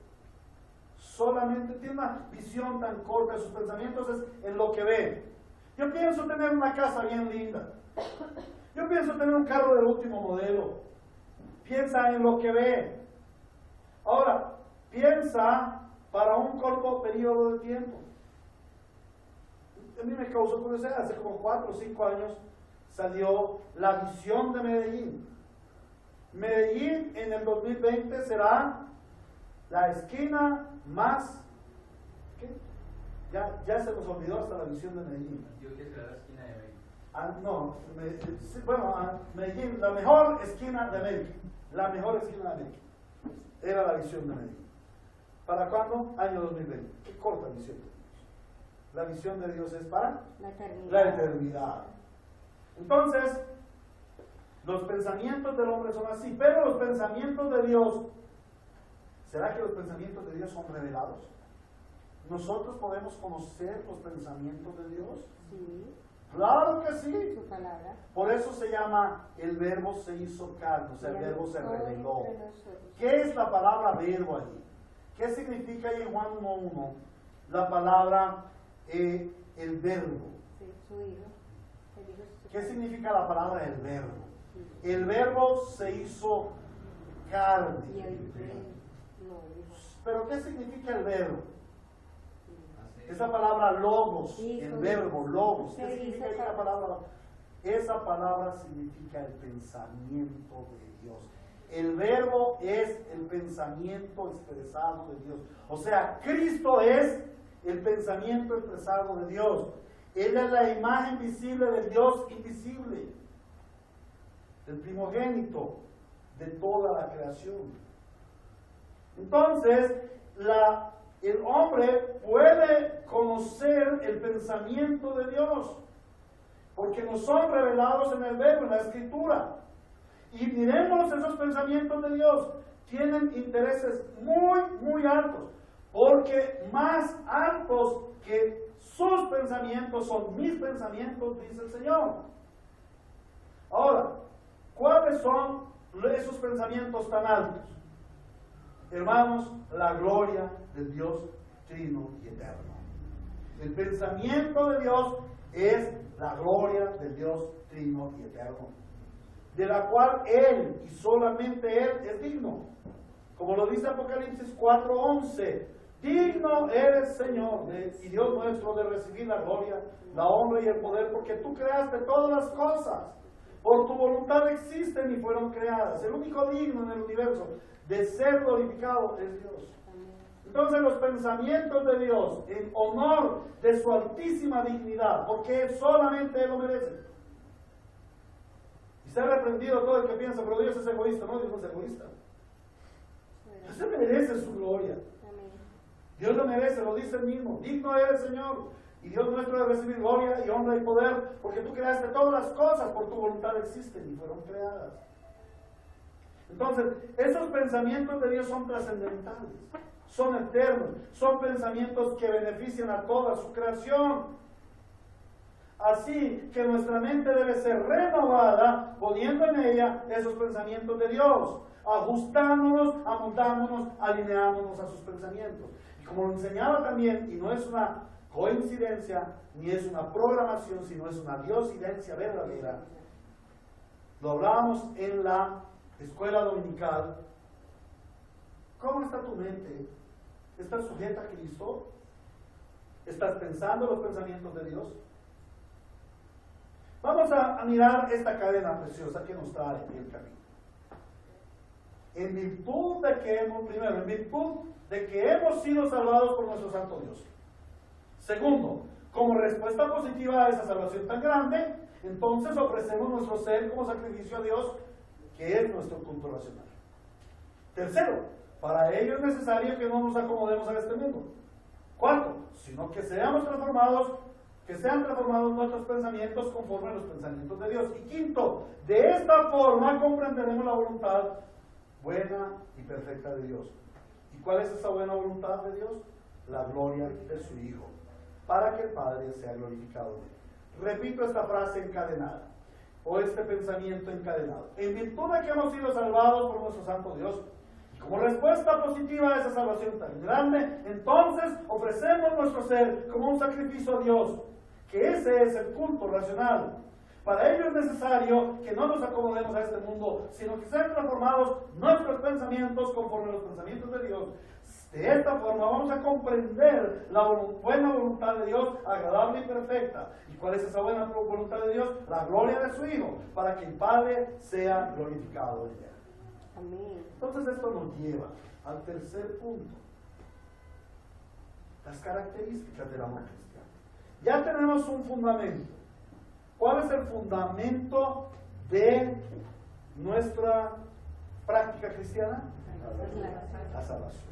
Solamente tiene una visión tan corta de sus pensamientos, es en lo que ve. Yo pienso tener una casa bien linda. Yo pienso tener un carro del último modelo. Piensa en lo que ve. Ahora, piensa para un corto periodo de tiempo. A mí me causó curiosidad, hace como 4 o 5 años salió la visión de Medellín. Medellín en el 2020 será la esquina más... ¿qué? Ya se nos olvidó hasta la visión de Medellín. Yo que será la esquina de Medellín. Medellín, la mejor esquina de América. La mejor esquina de América. Era la visión de Medellín. ¿Para cuándo? Año 2020. Qué corta visión de Dios. La visión de Dios es para la eternidad. Entonces, los pensamientos del hombre son así, pero los pensamientos de Dios, ¿será que los pensamientos de Dios son revelados? ¿Nosotros podemos conocer los pensamientos de Dios? Sí. Claro que sí. Su palabra. Por eso se llama el verbo se hizo carne, o sea, el verbo se reveló. Entre nosotros. ¿Qué es la palabra verbo allí? ¿Qué significa ahí en Juan 1:1 la palabra el verbo? Sí, su hijo. El hijo es su ¿Qué significa la palabra el verbo? El verbo se hizo carne. Y el no, hijo. ¿Pero qué significa el verbo? Esa palabra logos, Sí, el sí. verbo logos, ¿qué Se significa hizo esa carne. palabra? Esa palabra significa el pensamiento de Dios. El verbo es el pensamiento expresado de Dios. O sea, Cristo es el pensamiento expresado de Dios. Él es la imagen visible del Dios invisible, el primogénito de toda la creación. Entonces, el hombre puede conocer el pensamiento de Dios, porque nos son revelados en el verbo, en la escritura. Y miremos esos pensamientos de Dios. Tienen intereses muy, muy altos, porque más altos que sus pensamientos son mis pensamientos, dice el Señor. Ahora, ¿cuáles son esos pensamientos tan altos? Hermanos, la gloria del Dios trino y eterno. El pensamiento de Dios es la gloria del Dios trino y eterno, de la cual Él y solamente Él es digno. Como lo dice Apocalipsis 4:11, digno eres, Señor, y Dios nuestro, de recibir la gloria, la honra y el poder, porque tú creaste todas las cosas. Por tu voluntad existen y fueron creadas. El único digno en el universo de ser glorificado es Dios. Entonces los pensamientos de Dios en honor de su altísima dignidad, porque solamente Él lo merece. Y se ha reprendido todo el que piensa, pero Dios es egoísta. No, Dios no es egoísta. Dios se merece su gloria. Dios lo merece, lo dice Él mismo. Digno eres, Señor, y Dios nuestro, de recibir gloria y honra y poder, porque tú creaste todas las cosas, por tu voluntad existen y fueron creadas. Entonces, esos pensamientos de Dios son trascendentales, son eternos, son pensamientos que benefician a toda su creación. Así que nuestra mente debe ser renovada, poniendo en ella esos pensamientos de Dios, ajustándonos, amoldándonos, alineándonos a sus pensamientos. Y como lo enseñaba también, y no es una coincidencia, ni es una programación, sino es una diosidencia verdadera, lo hablábamos en la escuela dominical. ¿Cómo está tu mente? ¿Estás sujeta a Cristo? ¿Estás pensando los pensamientos de Dios? Vamos a mirar esta cadena preciosa que nos trae el camino. En virtud de que hemos sido salvados por nuestro Santo Dios. Segundo, como respuesta positiva a esa salvación tan grande, entonces ofrecemos nuestro ser como sacrificio a Dios, que es nuestro culto racional. Tercero, Para ello es necesario que no nos acomodemos a este mundo. Cuarto, sino que sean transformados nuestros pensamientos conforme a los pensamientos de Dios. Y quinto, de esta forma comprenderemos la voluntad buena y perfecta de Dios. ¿Y cuál es esa buena voluntad de Dios? La gloria de su Hijo, para que el Padre sea glorificado en él. Repito esta frase encadenada, o este pensamiento encadenado. En virtud de que hemos sido salvados por nuestro Santo Dios, y como respuesta positiva a esa salvación tan grande, entonces ofrecemos nuestro ser como un sacrificio a Dios, que ese es el culto racional. Para ello es necesario que no nos acomodemos a este mundo, sino que sean transformados nuestros pensamientos conforme a los pensamientos de Dios. De esta forma vamos a comprender la buena voluntad de Dios, agradable y perfecta. ¿Y cuál es esa buena voluntad de Dios? La gloria de su Hijo, para que el Padre sea glorificado en él. Amén. Entonces esto nos lleva al tercer punto: las características del amor cristiano. Ya tenemos un fundamento. ¿Cuál es el fundamento de nuestra práctica cristiana? La salvación.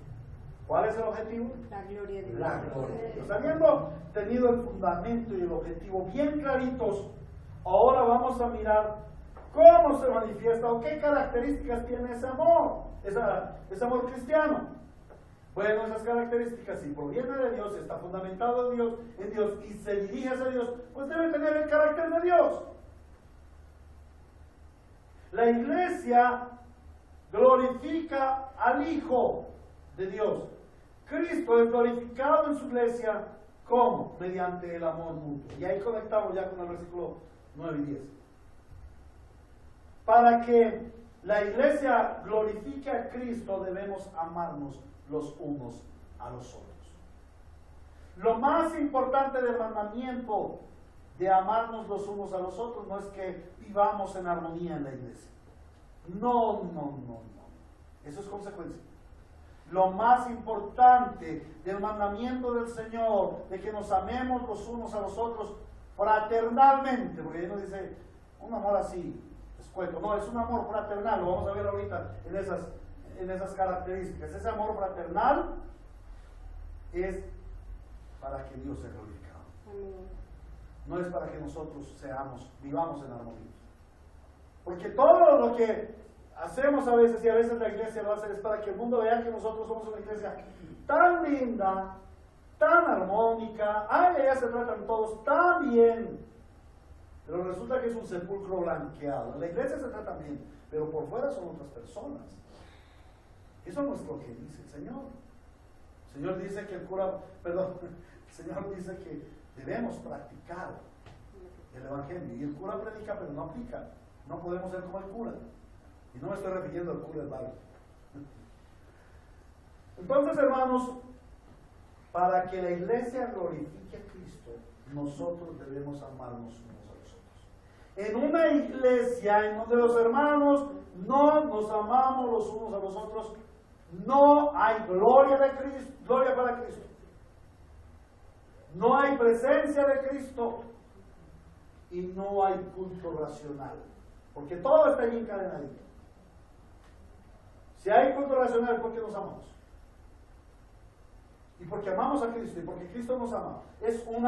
¿Cuál es el objetivo? La gloria de Dios. La gloria de Dios. Habiendo tenido el fundamento y el objetivo bien claritos, ahora vamos a mirar cómo se manifiesta o qué características tiene ese amor, ese amor cristiano. Bueno, esas características, si proviene de Dios, está fundamentado en Dios y se dirige hacia Dios, pues debe tener el carácter de Dios. La iglesia glorifica al Hijo de Dios. Cristo es glorificado en su iglesia, ¿cómo? Mediante el amor mutuo. Y ahí conectamos ya con el versículo 9 y 10. Para que la iglesia glorifique a Cristo, debemos amarnos los unos a los otros. Lo más importante del mandamiento de amarnos los unos a los otros no es que vivamos en armonía en la iglesia. No. Eso es consecuencia. Lo más importante del mandamiento del Señor, de que nos amemos los unos a los otros fraternalmente, porque ahí nos dice un amor así, escueto, no, es un amor fraternal, lo vamos a ver ahorita en esas características. Ese amor fraternal es para que Dios sea glorificado. No es para que nosotros vivamos en armonía. Porque todo lo que hacemos a veces, y a veces la iglesia lo hace, es para que el mundo vea que nosotros somos una iglesia tan linda, tan armónica, allá se tratan todos tan bien, pero resulta que es un sepulcro blanqueado. En la iglesia se tratan bien, pero por fuera son otras personas. Eso no es lo que dice el Señor. El Señor dice que el Señor dice que debemos practicar el Evangelio, y el cura predica pero no aplica. No podemos ser como el cura. Y no me estoy refiriendo al cura del barrio. Entonces, hermanos, para que la iglesia glorifique a Cristo, nosotros debemos amarnos unos a los otros. En una iglesia en donde los hermanos no nos amamos los unos a los otros, no hay gloria de Cristo, gloria para Cristo. No hay presencia de Cristo y no hay culto racional. Porque todo está ahí encadenadito. Si hay culto racional es porque nos amamos. Y porque amamos a Cristo y porque Cristo nos ama. Es un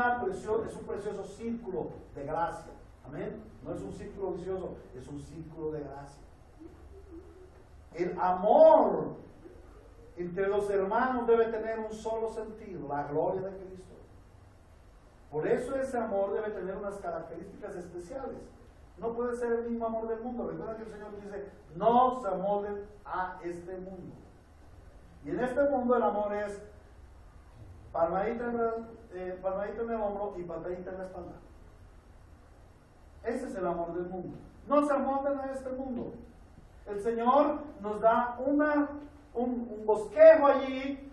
precioso círculo de gracia. Amén. No es un círculo vicioso, es un círculo de gracia. El amor entre los hermanos debe tener un solo sentido, la gloria de Cristo. Por eso ese amor debe tener unas características especiales. No puede ser el mismo amor del mundo. Recuerda que el Señor dice, no se amolden a este mundo. Y en este mundo el amor es palmadita en el hombro y patadita en la espalda. Ese es el amor del mundo. No se amolden a este mundo. El Señor nos da un bosquejo allí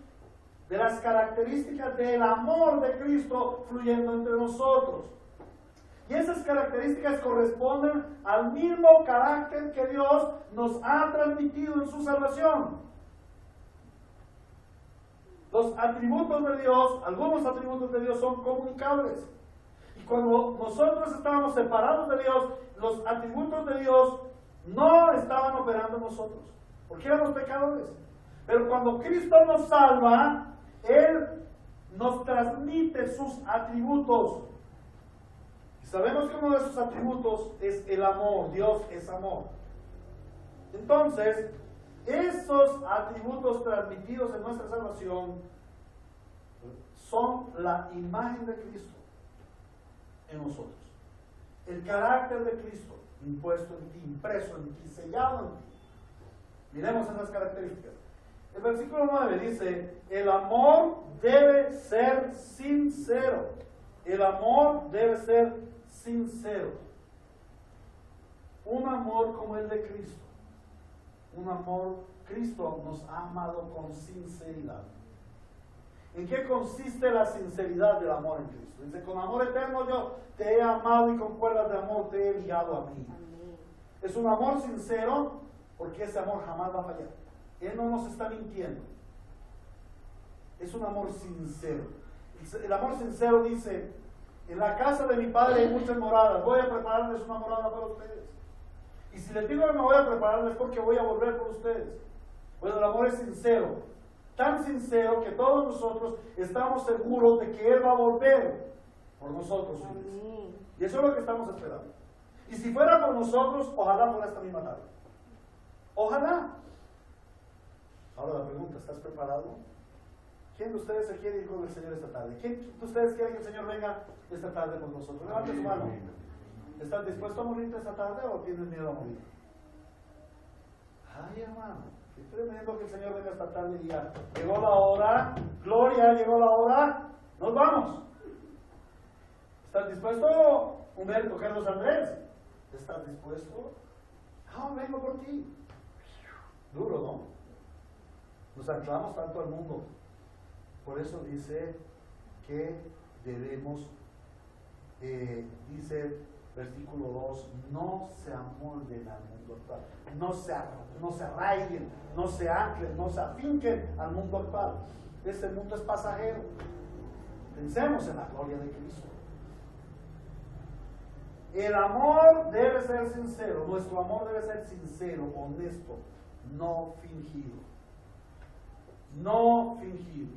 de las características del amor de Cristo fluyendo entre nosotros. Y esas características corresponden al mismo carácter que Dios nos ha transmitido en su salvación. Los atributos de Dios, algunos atributos de Dios son comunicables. Y cuando nosotros estábamos separados de Dios, los atributos de Dios no estaban operando en nosotros, porque éramos pecadores. Pero cuando Cristo nos salva, Él nos transmite sus atributos. Y sabemos que uno de sus atributos es el amor. Dios es amor. Entonces, esos atributos transmitidos en nuestra salvación son la imagen de Cristo en nosotros. El carácter de Cristo impuesto en ti, impreso en ti, sellado en ti. Miremos esas características. El versículo 9 dice, el amor debe ser sincero. El amor debe ser sincero. Un amor como el de Cristo. Un amor, Cristo nos ha amado con sinceridad. ¿En qué consiste la sinceridad del amor en Cristo? Dice, con amor eterno yo te he amado y con cuerdas de amor te he ligado a mí. Es un amor sincero porque ese amor jamás va a fallar. Él no nos está mintiendo. Es un amor sincero. El amor sincero dice, en la casa de mi padre hay muchas moradas, voy a prepararles una morada para ustedes. Y si les digo que me voy a prepararles es porque voy a volver por ustedes. Bueno, el amor es sincero. Tan sincero que todos nosotros estamos seguros de que Él va a volver por nosotros. Y eso es lo que estamos esperando. Y si fuera por nosotros, ojalá por esta misma tarde. Ojalá. Ahora la pregunta, ¿estás preparado? ¿Quién de ustedes se quiere ir con el Señor esta tarde? ¿Quién de ustedes quiere que el Señor venga esta tarde con nosotros? Levante su mano. ¿Estás dispuesto a morirte esta tarde o tienes miedo a morir? Ay, hermano, qué tremendo que el Señor venga esta tarde y diga, llegó la hora, gloria, llegó la hora, nos vamos. ¿Estás dispuesto, Humberto Carlos Andrés? ¿Estás dispuesto? Ah, vengo por ti. Duro, ¿no? Nos anclamos tanto al mundo. Por eso dice que debemos, dice versículo 2, no se amolden al mundo actual, no se arraiguen, no se anclen, no se afinquen al mundo actual. Este mundo es pasajero. Pensemos en la gloria de Cristo. El amor debe ser sincero, nuestro amor debe ser sincero, honesto, no fingido. No fingido.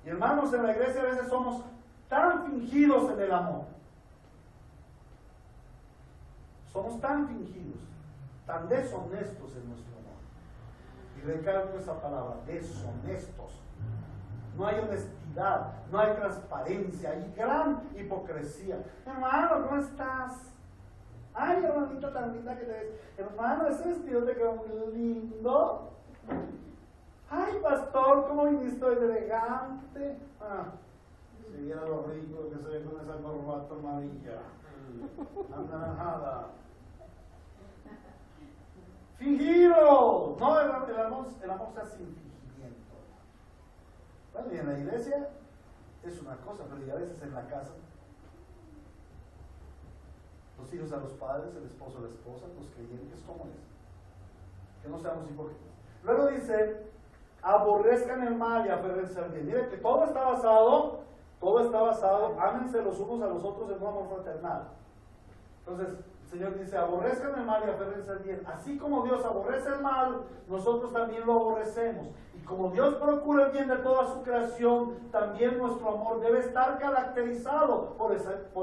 Y hermanos, en la iglesia a veces somos tan fingidos en el amor. Somos tan fingidos, tan deshonestos en nuestro amor. Y recalco esa palabra, deshonestos. No hay honestidad, no hay transparencia, hay gran hipocresía. Hermano, ¿cómo estás? Ay, hermanita tan linda que te ves. Hermano, ese vestido te quedó muy lindo. Ay, pastor, ¿cómo viniste hoy de elegante? Si viera lo rico que se ve con esa corbata amarilla, anaranjada. Fingido. No, el amor se hace sin fingimiento. Bueno, y en la iglesia es una cosa, pero y a veces en la casa. Los hijos a los padres, el esposo a la esposa, los creyentes, ¿cómo es? Que no seamos hipócritas. Luego dice, aborrezcan el mal y aférrense al bien. Miren que todo está basado, ámense los unos a los otros en un amor fraternal. Entonces, el Señor dice, aborrezcan el mal y aférrense al bien. Así como Dios aborrece el mal, nosotros también lo aborrecemos. Y como Dios procura el bien de toda su creación, también nuestro amor debe estar caracterizado por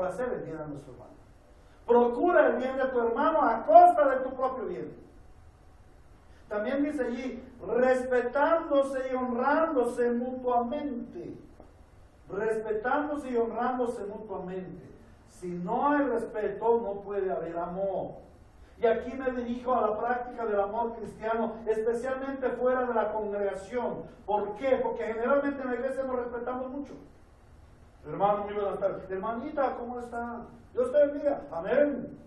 hacer el bien a nuestro hermano. Procura el bien de tu hermano a costa de tu propio bien. También dice allí, respetándose y honrándose mutuamente. Respetándose y honrándose mutuamente. Si no hay respeto, no puede haber amor. Y aquí me dirijo a la práctica del amor cristiano, especialmente fuera de la congregación. ¿Por qué? Porque generalmente en la iglesia nos respetamos mucho. Hermano, muy buenas tardes. Hermanita, ¿cómo está? Dios te bendiga. Amén.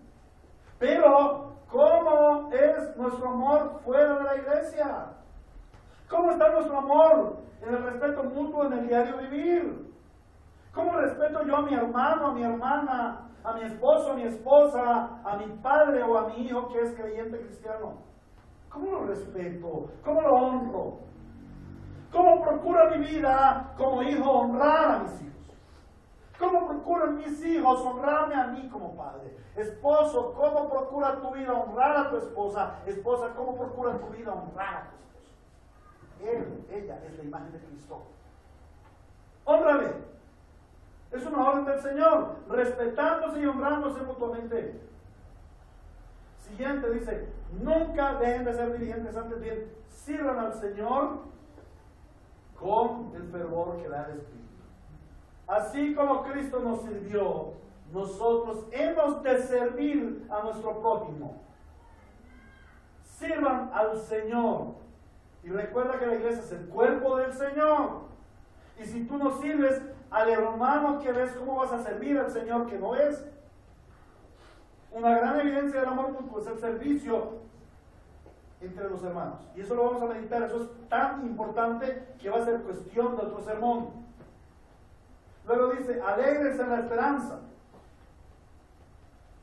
Pero, ¿cómo es nuestro amor fuera de la iglesia? ¿Cómo está nuestro amor en el respeto mutuo en el diario vivir? ¿Cómo respeto yo a mi hermano, a mi hermana, a mi esposo, a mi esposa, a mi padre o a mi hijo que es creyente cristiano? ¿Cómo lo respeto? ¿Cómo lo honro? ¿Cómo procuro mi vida como hijo honrar a mis hijos? ¿Cómo procuran mis hijos honrarme a mí como padre? Esposo, ¿cómo procura tu vida honrar a tu esposa? Esposa, ¿cómo procura tu vida honrar a tu esposo? ella es la imagen de Cristo. Hónrale. Es una orden del Señor, respetándose y honrándose mutuamente. Siguiente dice, nunca dejen de ser diligentes, antes bien, sirvan al Señor con el fervor que da el Espíritu. Así como Cristo nos sirvió, nosotros hemos de servir a nuestro prójimo. Sirvan al Señor. Y recuerda que la iglesia es el cuerpo del Señor. Y si tú no sirves al hermano que ves, ¿cómo vas a servir al Señor que no ves? Una gran evidencia del amor mutuo es el servicio entre los hermanos. Y eso lo vamos a meditar. Eso es tan importante que va a ser cuestión de otro sermón. Luego dice, alegres en la esperanza.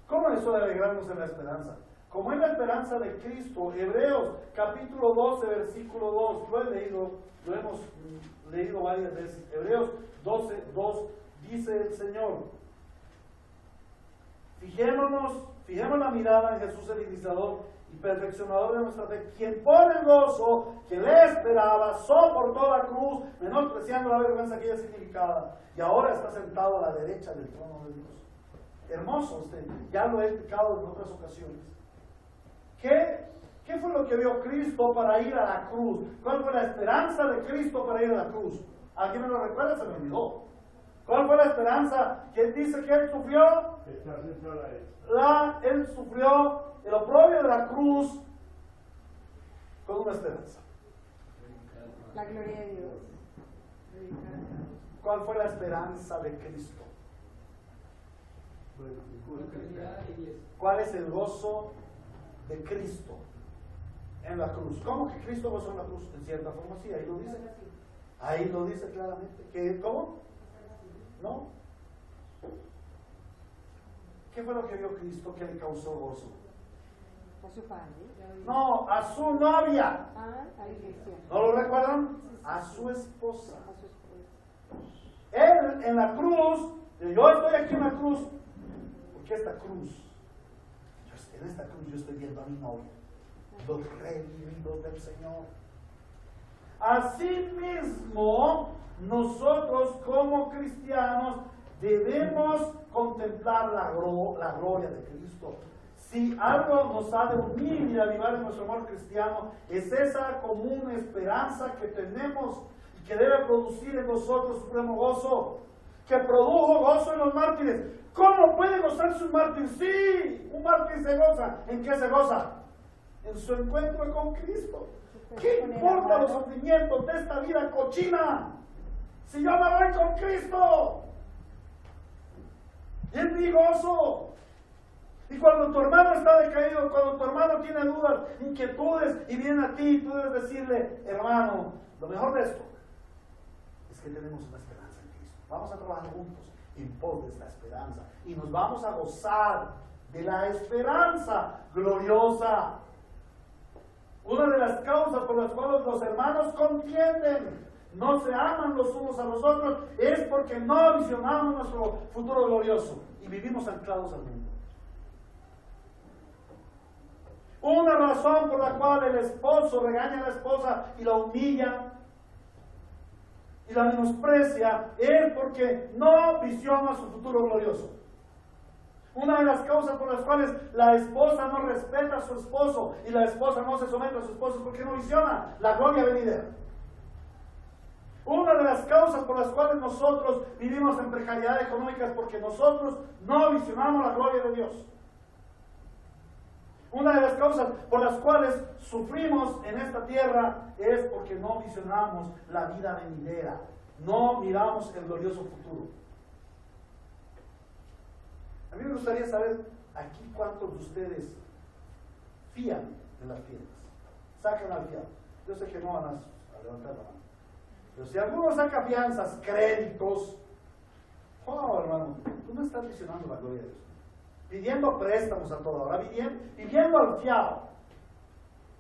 ¿Cómo es eso de alegrarnos en la esperanza? Como es la esperanza de Cristo. Hebreos capítulo 12, versículo 2. Lo hemos leído varias veces. Hebreos 12, 2 dice el Señor. Fijemos la mirada en Jesús el iniciador y perfeccionador de nuestra fe, quien por el gozo que le esperaba soportó la cruz, menospreciando la vergüenza que ella significaba, y ahora está sentado a la derecha del trono de Dios. Hermoso usted, ya lo he explicado en otras ocasiones. ¿Qué fue lo que vio Cristo para ir a la cruz? ¿Cuál fue la esperanza de Cristo para ir a la cruz? ¿Alguien me lo recuerda? Se me olvidó. ¿Cuál fue la esperanza? ¿Quién dice que él sufrió? Él sufrió el oprobio de la cruz con una esperanza. La gloria de Dios. ¿Cuál fue la esperanza de Cristo? ¿Cuál es el gozo de Cristo en la cruz? ¿Cómo que Cristo gozó en la cruz? En cierta forma sí, ahí lo dice. Ahí lo dice claramente. ¿Cómo? ¿No? ¿Qué fue lo que vio Cristo que le causó gozo? A su padre. No, a su novia. A la iglesia. ¿No lo recuerdan? A su esposa. A su esposa. Él en la cruz, yo estoy aquí en la cruz. ¿Por qué esta cruz? En esta cruz yo estoy viendo a mi novia, los redimidos del Señor. Asimismo, nosotros como cristianos debemos contemplar la gloria de Cristo. Si algo nos ha de unir y avivar en nuestro amor cristiano, es esa común esperanza que tenemos y que debe producir en nosotros supremo gozo, que produjo gozo en los mártires. ¿Cómo puede gozarse un mártir? Sí, un mártir se goza. ¿En qué se goza? En su encuentro con Cristo. ¿Qué importa los sufrimientos de esta vida cochina? Si yo me voy con Cristo, y es mi gozo. Y cuando tu hermano está decaído, cuando tu hermano tiene dudas, inquietudes, y viene a ti, tú debes decirle, hermano, lo mejor de esto es que tenemos una esperanza en Cristo. Vamos a trabajar juntos en pos de esta esperanza y nos vamos a gozar de la esperanza gloriosa. Una de las causas por las cuales los hermanos contienden, no se aman los unos a los otros, es porque no visionamos nuestro futuro glorioso y vivimos anclados al mundo. Una razón por la cual el esposo regaña a la esposa y la humilla y la menosprecia es porque no visiona su futuro glorioso. Una de las causas por las cuales la esposa no respeta a su esposo y la esposa no se somete a su esposo es porque no visiona la gloria venidera. Una de las causas por las cuales nosotros vivimos en precariedad económica es porque nosotros no visionamos la gloria de Dios. Una de las causas por las cuales sufrimos en esta tierra es porque no visionamos la vida venidera, no miramos el glorioso futuro. A mí me gustaría saber aquí cuántos de ustedes fían en las tiendas, sacan al fiado. Yo sé que no van a levantar la mano, pero si alguno saca fianzas, créditos, oh hermano, tú no estás visionando la gloria de Dios. Pidiendo préstamos a toda hora, viviendo al fiado.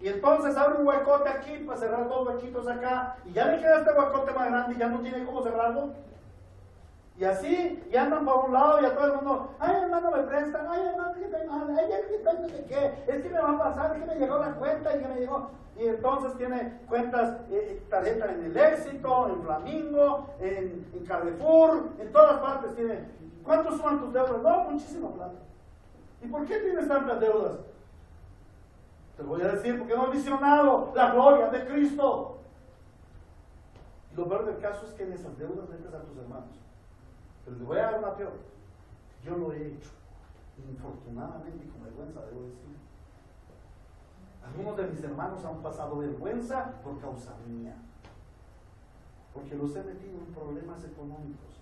Y entonces abre un huecote aquí para cerrar dos huequitos acá, y ya le queda este huecote más grande y ya no tiene cómo cerrarlo. Y así, y andan para un lado y a todo el mundo, ay hermano me prestan, ay hermano que estoy mal, ay preocupaciones de qué, es que me va a pasar, es que me llegó la cuenta y que me llegó. Y entonces tiene cuentas, tarjeta en El Éxito, en Flamingo, en Carrefour, en todas partes tiene. ¿Cuántos son tus deudas? No, muchísima plata. ¿Y por qué tienes tantas deudas? Te voy a decir, porque no has visionado la gloria de Cristo. Y lo peor del caso es que en esas deudas metes a tus hermanos. Pero te voy a dar una peor. Yo lo he hecho. Infortunadamente y con vergüenza, debo decir. Algunos de mis hermanos han pasado vergüenza por causa mía. Porque los he metido en problemas económicos.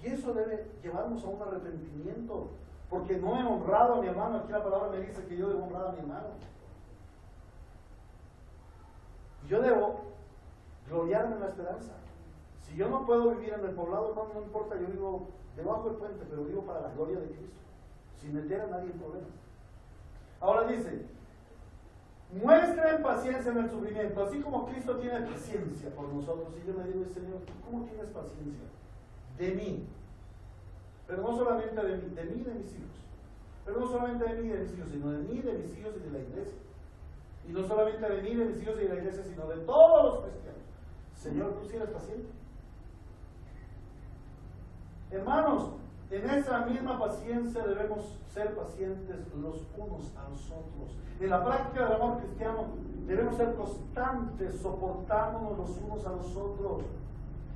Y eso debe llevarnos a un arrepentimiento. Porque no he honrado a mi hermano. Aquí la palabra me dice que yo debo honrar a mi hermano. Y yo debo gloriarme en la esperanza. Si yo no puedo vivir en el poblado, no importa, yo vivo debajo del puente, pero vivo para la gloria de Cristo, sin meter a nadie en problemas. Ahora dice, muestren paciencia en el sufrimiento, así como Cristo tiene paciencia por nosotros. Y yo me digo, Señor, ¿cómo tienes paciencia? De mí. Pero no solamente de mí y de mis hijos. Pero no solamente de mí y de mis hijos, sino de mí, de mis hijos y de la iglesia. Y no solamente de mí, de mis hijos y de la iglesia, sino de todos los cristianos. Señor, tú sí eres paciente. Hermanos, en esa misma paciencia debemos ser pacientes los unos a los otros. En la práctica del amor cristiano debemos ser constantes, soportándonos los unos a los otros.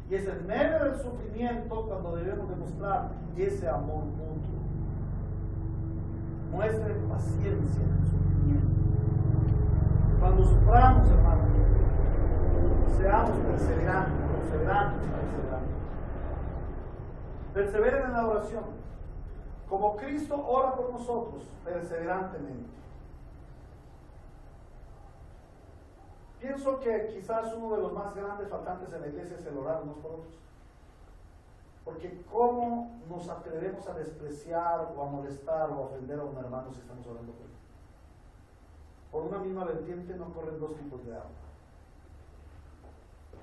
Y es en medio del sufrimiento cuando debemos demostrar ese amor mutuo. Muestren paciencia en el sufrimiento. Cuando suframos, hermanos, seamos perseverantes. Perseveren en la oración, como Cristo ora por nosotros, perseverantemente. Pienso que quizás uno de los más grandes faltantes en la iglesia es el orar unos por otros. Porque ¿cómo nos atrevemos a despreciar o a molestar o a ofender a un hermano si estamos orando por él? Por una misma vertiente no corren dos tipos de agua.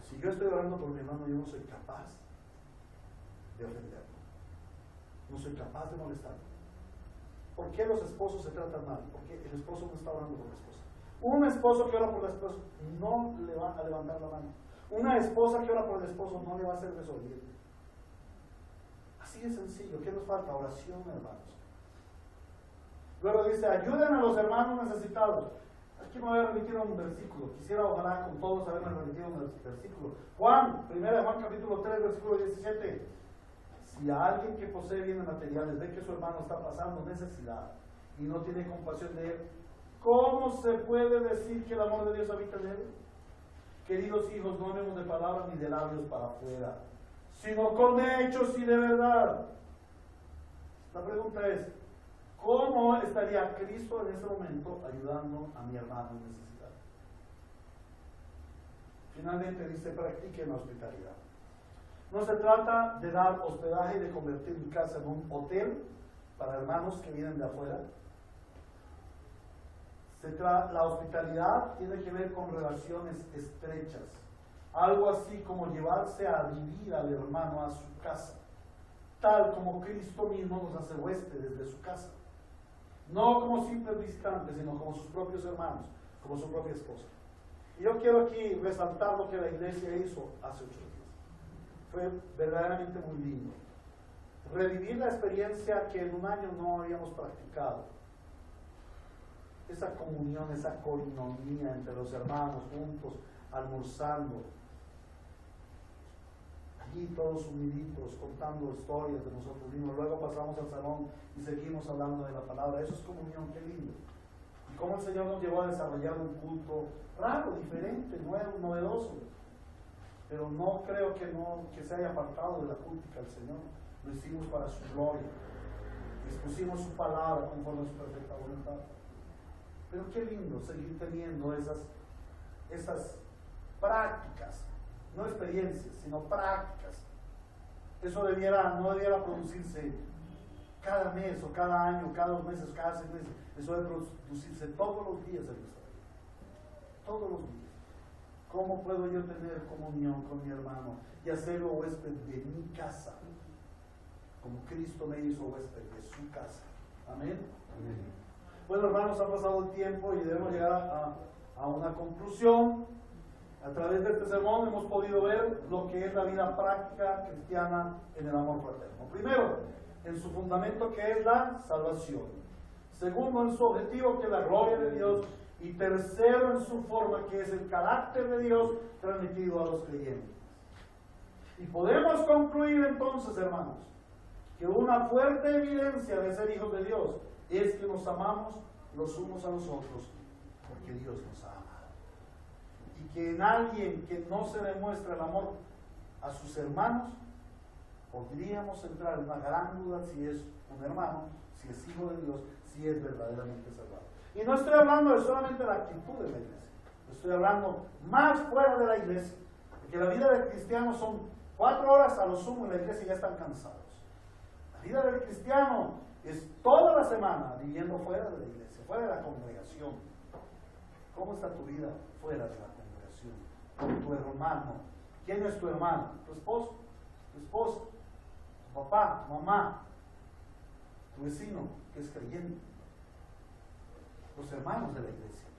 Si yo estoy orando por mi hermano, yo no soy capaz de ofenderlo. No soy capaz de molestarlo. ¿Por qué los esposos se tratan mal? Porque el esposo no está orando por la esposa. Un esposo que ora por la esposa no le va a levantar la mano. Una esposa que ora por el esposo no le va a hacer desobediente. Así de sencillo. ¿Qué nos falta? Oración, hermanos. Luego dice, ayuden a los hermanos necesitados. Aquí me voy a remitir a un versículo. Quisiera ojalá con todos haberme remitido a un versículo. Juan, 1 Juan capítulo 3, versículo 17. Si a alguien que posee bienes materiales ve que su hermano está pasando necesidad y no tiene compasión de él, ¿cómo se puede decir que el amor de Dios habita en él? Queridos hijos, no hablemos de palabras ni de labios para afuera, sino con hechos y de verdad. La pregunta es, ¿cómo estaría Cristo en este momento ayudando a mi hermano en necesidad? Finalmente dice, practiquen la hospitalidad. No se trata de dar hospedaje y de convertir mi casa en un hotel para hermanos que vienen de afuera. La hospitalidad tiene que ver con relaciones estrechas. Algo así como llevarse a vivir al hermano a su casa, tal como Cristo mismo nos hace huéspedes de su casa. No como simples visitantes, sino como sus propios hermanos, como su propia esposa. Y yo quiero aquí resaltar lo que la iglesia hizo hace 8 días. Fue verdaderamente muy lindo. Revivir la experiencia que en un año no habíamos practicado. Esa comunión, esa coinonía entre los hermanos juntos, almorzando. Allí todos uniditos, contando historias de nosotros mismos. Luego pasamos al salón y seguimos hablando de la palabra. Eso es comunión, qué lindo. Y cómo el Señor nos llevó a desarrollar un culto raro, diferente, nuevo, novedoso. Pero no creo que se haya apartado de la cultica del Señor. Lo hicimos para su gloria. Expusimos su palabra conforme a su perfecta voluntad. Pero qué lindo seguir teniendo esas prácticas, no experiencias, sino prácticas. Eso no debiera producirse cada mes o cada año, cada 2 meses, cada 6 meses. Eso debe producirse todos los días en nuestra vida. Todos los días. ¿Cómo puedo yo tener comunión con mi hermano y hacerlo huésped de mi casa? Como Cristo me hizo huésped de su casa, Amén. Bueno, hermanos, ha pasado el tiempo y debemos llegar a una conclusión. A través de este sermón hemos podido ver lo que es la vida práctica cristiana en el amor fraterno. Primero, en su fundamento, que es la salvación. Segundo, en su objetivo, que es la gloria de Dios. Y tercero, en su forma, que es el carácter de Dios transmitido a los creyentes. Y podemos concluir entonces, hermanos, que una fuerte evidencia de ser hijos de Dios es que nos amamos los unos a los otros, porque Dios nos ama. Y que en alguien que no se demuestra el amor a sus hermanos, podríamos entrar en una gran duda si es un hermano, si es hijo de Dios, si es verdaderamente salvado. Y no estoy hablando de solamente la actitud de la iglesia, estoy hablando más fuera de la iglesia, porque la vida del cristiano son 4 horas a lo sumo en la iglesia y ya están cansados. La vida del cristiano es toda la semana viviendo fuera de la iglesia, fuera de la congregación. ¿Cómo está tu vida fuera de la congregación? Con tu hermano. ¿Quién es tu hermano? Tu esposo, tu esposa, tu papá, tu mamá, tu vecino que es creyente, los hermanos de la iglesia.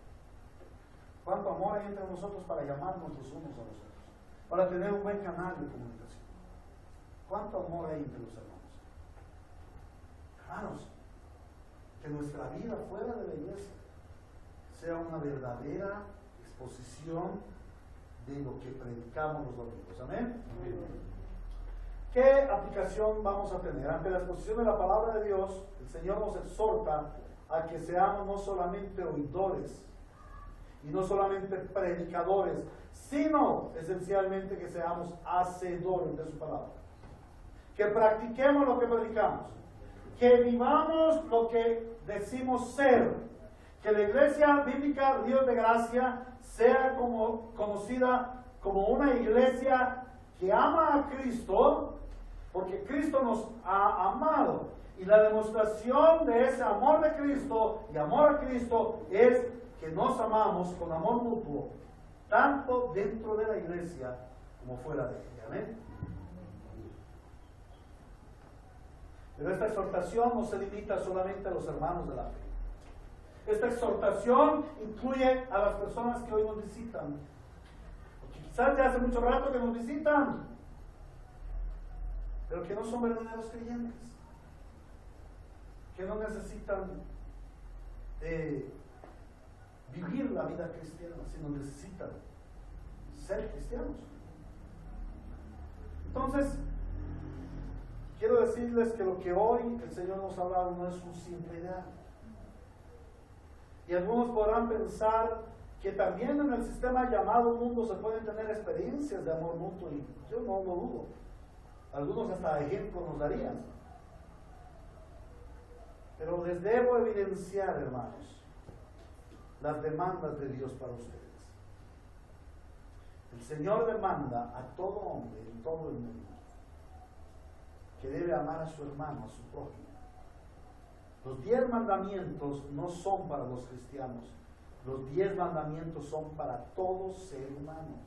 ¿Cuánto amor hay entre nosotros para llamarnos los unos a los otros? Para tener un buen canal de comunicación. ¿Cuánto amor hay entre los hermanos? Hermanos, que nuestra vida fuera de la iglesia sea una verdadera exposición de lo que predicamos los domingos. ¿Amén? ¿Qué aplicación vamos a tener? Ante la exposición de la palabra de Dios, el Señor nos exhorta a que seamos no solamente oidores y no solamente predicadores, sino esencialmente que seamos hacedores de su palabra. Que practiquemos lo que predicamos. Que vivamos lo que decimos ser. Que la iglesia bíblica Ríos de Gracia sea conocida como una iglesia que ama a Cristo, porque Cristo nos ha amado. Y la demostración de ese amor de Cristo y amor a Cristo es que nos amamos con amor mutuo, tanto dentro de la iglesia como fuera de ella. ¿Amén? Pero esta exhortación no se limita solamente a los hermanos de la fe. Esta exhortación incluye a las personas que hoy nos visitan. Porque quizás ya hace mucho rato que nos visitan, pero que no son verdaderos creyentes. Que no necesitan vivir la vida cristiana, sino necesitan ser cristianos. Entonces, quiero decirles que lo que hoy el Señor nos ha hablado no es un simple ideal. Y algunos podrán pensar que también en el sistema llamado mundo se pueden tener experiencias de amor mutuo, y yo no lo dudo. Algunos hasta ejemplos nos darían. Pero les debo evidenciar, hermanos, las demandas de Dios para ustedes. El Señor demanda a todo hombre en todo el mundo que debe amar a su hermano, a su prójimo. Los 10 mandamientos no son para los cristianos. Los 10 mandamientos son para todo ser humano.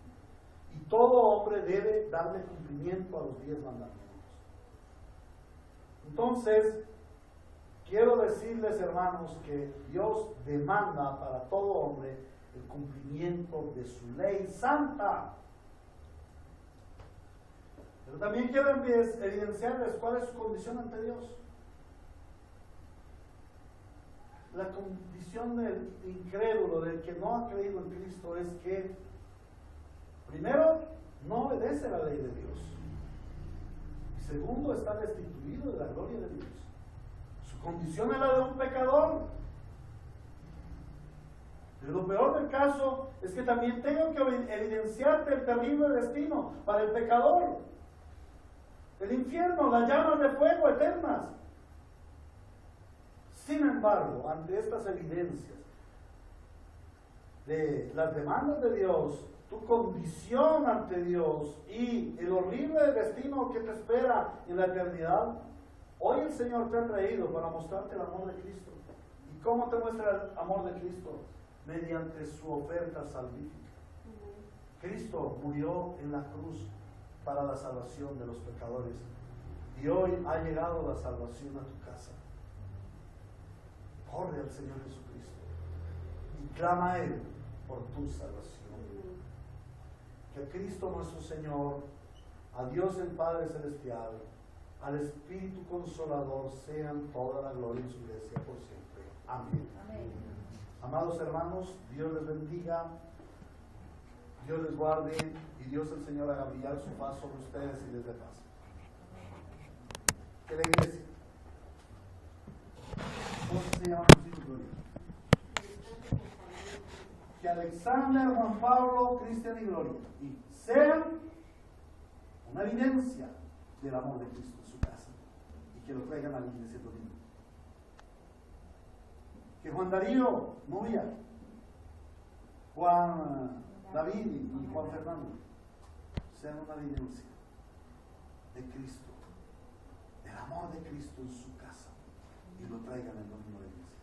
Y todo hombre debe darle cumplimiento a los 10 mandamientos. Entonces, quiero decirles, hermanos, que Dios demanda para todo hombre el cumplimiento de su ley santa. Pero también quiero evidenciarles cuál es su condición ante Dios. La condición del incrédulo, del que no ha creído en Cristo, es que, primero, no obedece la ley de Dios. Y segundo, está destituido de la gloria de Dios. Su condición es la de un pecador. Pero lo peor del caso es que también tengo que evidenciarte el terrible destino para el pecador. El infierno, las llamas de fuego eternas. Sin embargo, ante estas evidencias de las demandas de Dios, tu condición ante Dios y el horrible destino que te espera en la eternidad, hoy el Señor te ha traído para mostrarte el amor de Cristo. ¿Y cómo te muestra el amor de Cristo? Mediante su oferta salvífica. Cristo murió en la cruz para la salvación de los pecadores. Y hoy ha llegado la salvación a tu casa. al Señor Jesucristo y clama a Él por tu salvación. Que Cristo nuestro Señor, a Dios el Padre Celestial, al Espíritu Consolador, sean toda la gloria en su iglesia por siempre. Amén. Amén. Amados hermanos, Dios les bendiga, Dios les guarde y Dios el Señor haga brillar su faz sobre ustedes y les dé paz. Que la iglesia, ¿cómo se llama sus hijos, Gloria? Que Alexander, Juan Pablo, Cristian y Gloria y sean una evidencia del amor de Cristo en su casa y que lo traigan a la iglesia domingo. Que Juan Darío, Nubia, Juan David y Juan Fernando sean una evidencia de Cristo, del amor de Cristo en su casa y lo traigan el domingo de la iglesia.